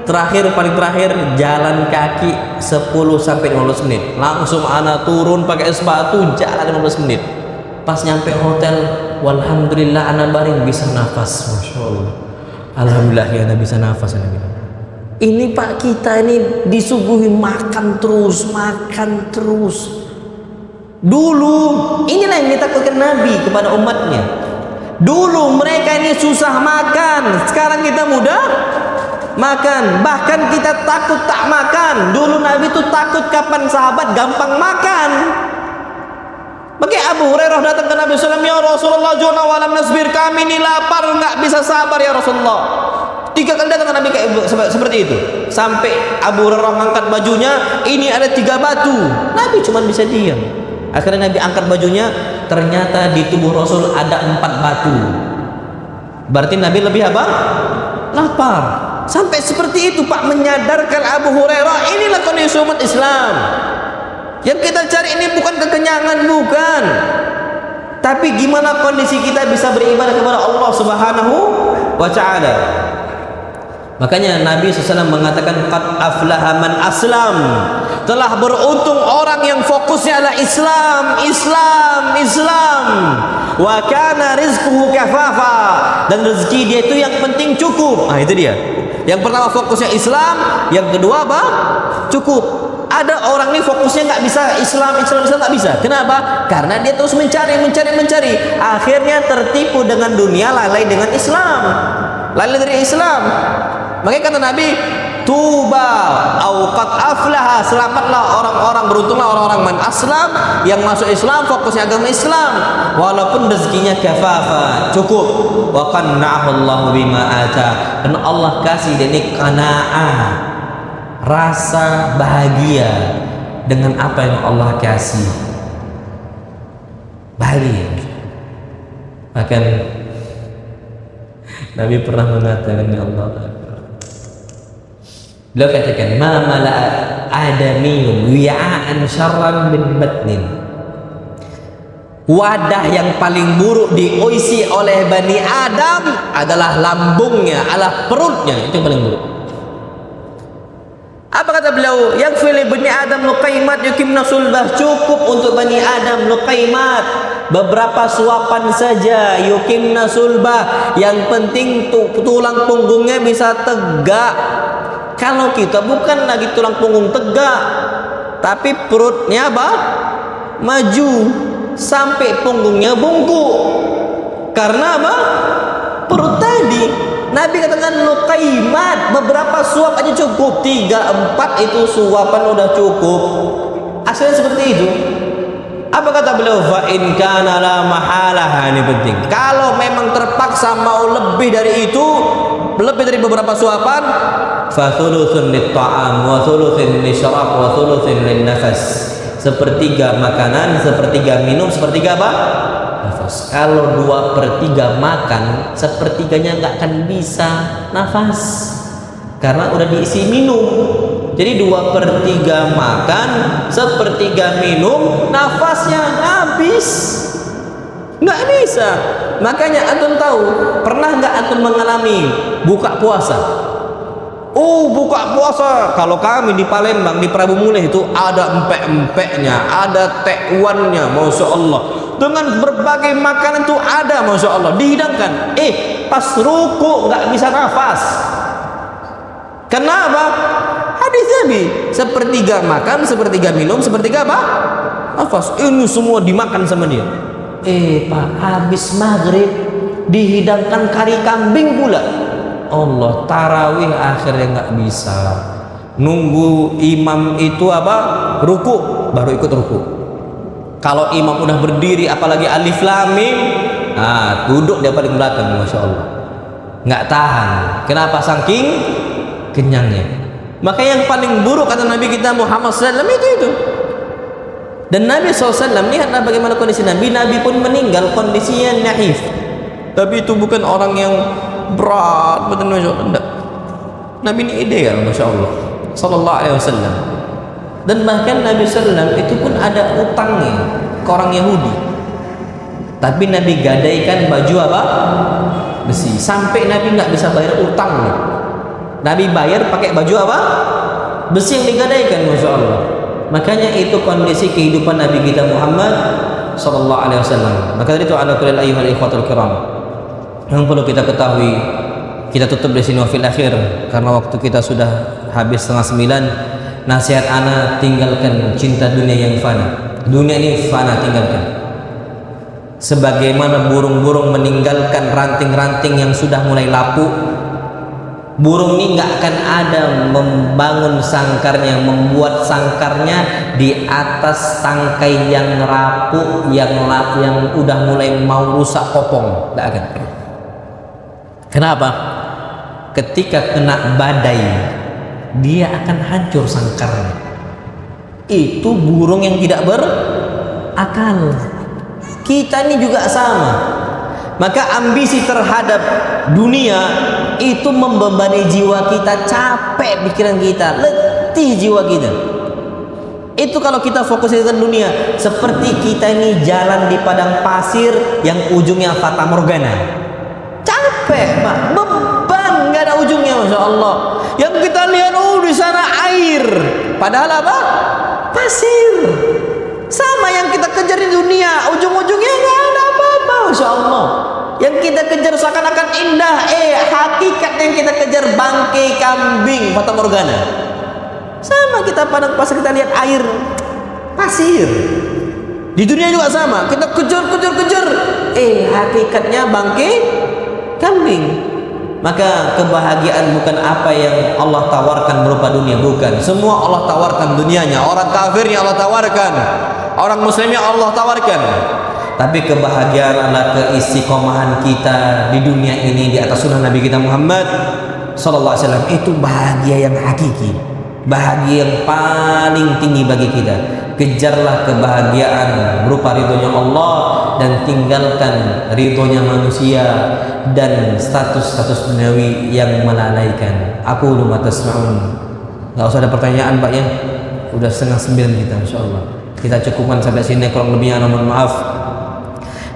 Paling terakhir jalan kaki 10-15 menit. Langsung anak turun pakai sepatu jalan 15 menit. Pas nyampe hotel, walhamdulillah anak baring bisa nafas, Masya Allah. Alhamdulillah ya anak bisa nafas. Ini Pak, kita ini disuguhi makan terus. Dulu inilah yang ditakutkan Nabi kepada umatnya. Dulu mereka ini susah makan, sekarang kita mudah makan. Bahkan kita takut tak makan. Dulu Nabi itu takut kapan sahabat gampang makan. Bagi Abu Hurairah datang ke Nabi SAW, ya Rasulullah, juna walam nasbir, kami ini lapar nggak bisa sabar ya Rasulullah. 3 kali datang ke Nabi kayak seperti itu. Sampai Abu Hurairah mengangkat bajunya, ini ada 3 batu. Nabi cuma bisa diam. Akhirnya Nabi angkat bajunya, ternyata di tubuh Rasul ada 4 batu. Berarti Nabi lebih apa? Lapar. Sampai seperti itu Pak, menyadarkan Abu Hurairah, inilah kondisi umat Islam. Yang kita cari ini bukan kekenyangan, bukan, tapi gimana kondisi kita bisa beribadah kepada Allah Subhanahu wa ta'ala. Makanya Nabi SAW mengatakan, qad aflaha man aslam, telah beruntung orang yang fokusnya adalah Islam, wa kana rizquhu kafafa, dan rezeki dia itu yang penting cukup. Nah itu dia. Yang pertama fokusnya Islam, yang kedua apa? Cukup. Ada orang ini fokusnya nggak bisa Islam nggak bisa. Kenapa? Karena dia terus mencari. Akhirnya tertipu dengan dunia, lalai dengan Islam, lalai dari Islam. Makanya kata Nabi, tuba au qad aflaha, selamatlah orang-orang, beruntunglah orang-orang man aslam, yang masuk Islam, fokusnya agama Islam, walaupun rezekinya kafafa, cukup. Wa qanna'ahu Allahu bima ata, dan Allah kasih dia ini qanaah, rasa bahagia dengan apa yang Allah kasih. Bahagia. Bahkan Nabi pernah mengatakan, ya Allah, beliau katakan, ma mala'a adamiyun wi'a'an syarran min batnin, wadah yang paling buruk diisi oleh Bani Adam adalah lambungnya, adalah perutnya, itu yang paling buruk. Apa kata beliau? Yakfi li Bani Adam luqaimat yukimna sulbah, cukup untuk Bani Adam luqaimat, beberapa suapan saja, yukimna sulbah, yang penting tulang punggungnya bisa tegak. Kalau kita bukan lagi tulang punggung tegak, tapi perutnya apa? Maju sampai punggungnya bungkuk. Karena apa? Perut tadi. Nabi katakan luqaimat, beberapa suap aja cukup, 3-4 itu suapan udah cukup. Asalnya seperti itu. Apa kata beliau? Fa in kana la mahalah, ini penting. Kalau memang terpaksa mau lebih dari itu, lebih dari beberapa suapan, fa thuluthun lit-ta'am wa thuluthun lisyarab wa thuluthun lin-nafas. Sepertiga makanan, sepertiga minum, sepertiga apa? Nafas. Kalau 2/3 makan, sepertiganya nggak akan bisa nafas, karena udah diisi minum. Jadi 2/3 makan, 1/3 minum, nafasnya habis, nggak bisa. Makanya antum tahu, pernah nggak antum mengalami buka puasa? Oh, buka puasa, kalau kami di Palembang, di Prabu Mulih itu ada empek-empeknya, ada tekwannya, masya Allah, dengan berbagai makanan itu ada, masya Allah, dihidangkan. Pas ruku nggak bisa nafas. Kenapa? Hadis Nabi, 1/3 makan, 1/3 minum, 1/3 apa? Nafas. Ini semua dimakan sama dia. Pak, habis maghrib dihidangkan kari kambing pula. Allah, tarawih akhirnya nggak bisa, nunggu imam itu apa, ruku, baru ikut ruku. Kalau imam udah berdiri, apalagi alif lam mim, duduk dia paling belakang, masya Allah, nggak tahan. Kenapa? Saking kenyangnya. Maka yang paling buruk kata Nabi kita Muhammad SAW itu. Dan Nabi SAW, lihatlah bagaimana kondisi Nabi. Nabi pun meninggal kondisinya naif, tapi itu bukan orang yang berat betul, masya Allah. Enggak. Nabi ini ideal, masya Allah, sallallahu alaihi wasallam. Dan bahkan Nabi SAW itu pun ada utangnya ke orang Yahudi, tapi Nabi gadaikan baju apa? Besi, sampai Nabi nggak bisa bayar utang. Nabi bayar pakai baju apa? Besi yang digadaikan, masya Allah. Makanya itu kondisi kehidupan Nabi kita Muhammad sallallahu alaihi wasallam. Maka dari itu, ala kulli ayyuhal ikhwatul kiram, yang perlu kita ketahui, kita tutup di sini wafil akhir, karena waktu kita sudah habis 8:30. Nasihat ana, tinggalkan cinta dunia yang fana. Dunia ini fana, tinggalkan. Sebagaimana burung-burung meninggalkan ranting-ranting yang sudah mulai lapuk, burung ini nggak akan ada membangun sangkarnya, membuat sangkarnya di atas tangkai yang rapuh, yang udah mulai mau rusak kopong, nggak akan. Kenapa? Ketika kena badai, dia akan hancur sangkarnya. Itu burung yang tidak berakal. Kita ini juga sama. Maka ambisi terhadap dunia itu membebani jiwa kita, capek pikiran kita, letih jiwa kita. Itu kalau kita fokus dengan dunia. Seperti kita ini jalan di padang pasir yang ujungnya fata morgana. Capek, Pak, beban, nggak ada ujungnya, masya Allah. Yang kita lihat, di sana air, padahal apa? Pasir. Sama yang kita kejar di dunia, ujung-ujungnya nggak ada apa-apa, masya Allah. Yang kita kejar seakan-akan indah, hakikat yang kita kejar bangkai kambing, fata morgana. Sama kita padang pasir, kita lihat air, pasir. Di dunia juga sama, kita kejar, hakikatnya bangkai kambing. maka kebahagiaan bukan apa yang Allah tawarkan berupa dunia, bukan. Semua Allah tawarkan dunianya. Orang kafirnya Allah tawarkan, orang muslimnya Allah tawarkan. Tapi kebahagiaan adalah keistiqomahan kita di dunia ini di atas sunnah Nabi kita Muhammad sallallahu alaihi wasallam. Itu bahagia yang hakiki, bahagia yang paling tinggi bagi kita. Kejarlah kebahagiaan berupa ridhonya Allah dan tinggalkan ridhonya manusia dan status-status duniawi yang melalaikan. Aku lumma tasma'un. Enggak usah ada pertanyaan, Pak ya. Udah 8:30 kita, insyaallah. Kita cukupkan sampai sini, kurang lebihnya mohon maaf.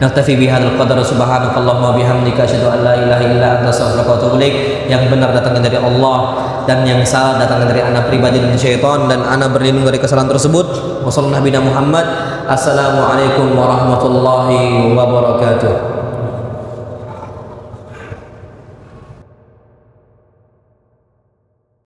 Naktafi bihadzal qadar, subhanakallahumma bihamdika asyhadu an la ilaha illa anta astaghfiruka wa atubu ilaik. Yang benar datangnya dari Allah dan yang salah datangnya dari anak pribadi dan syaitan, dan anak berlindung dari kesalahan tersebut. Wassallallahu Nabi Muhammad. Assalamualaikum warahmatullahi wabarakatuh.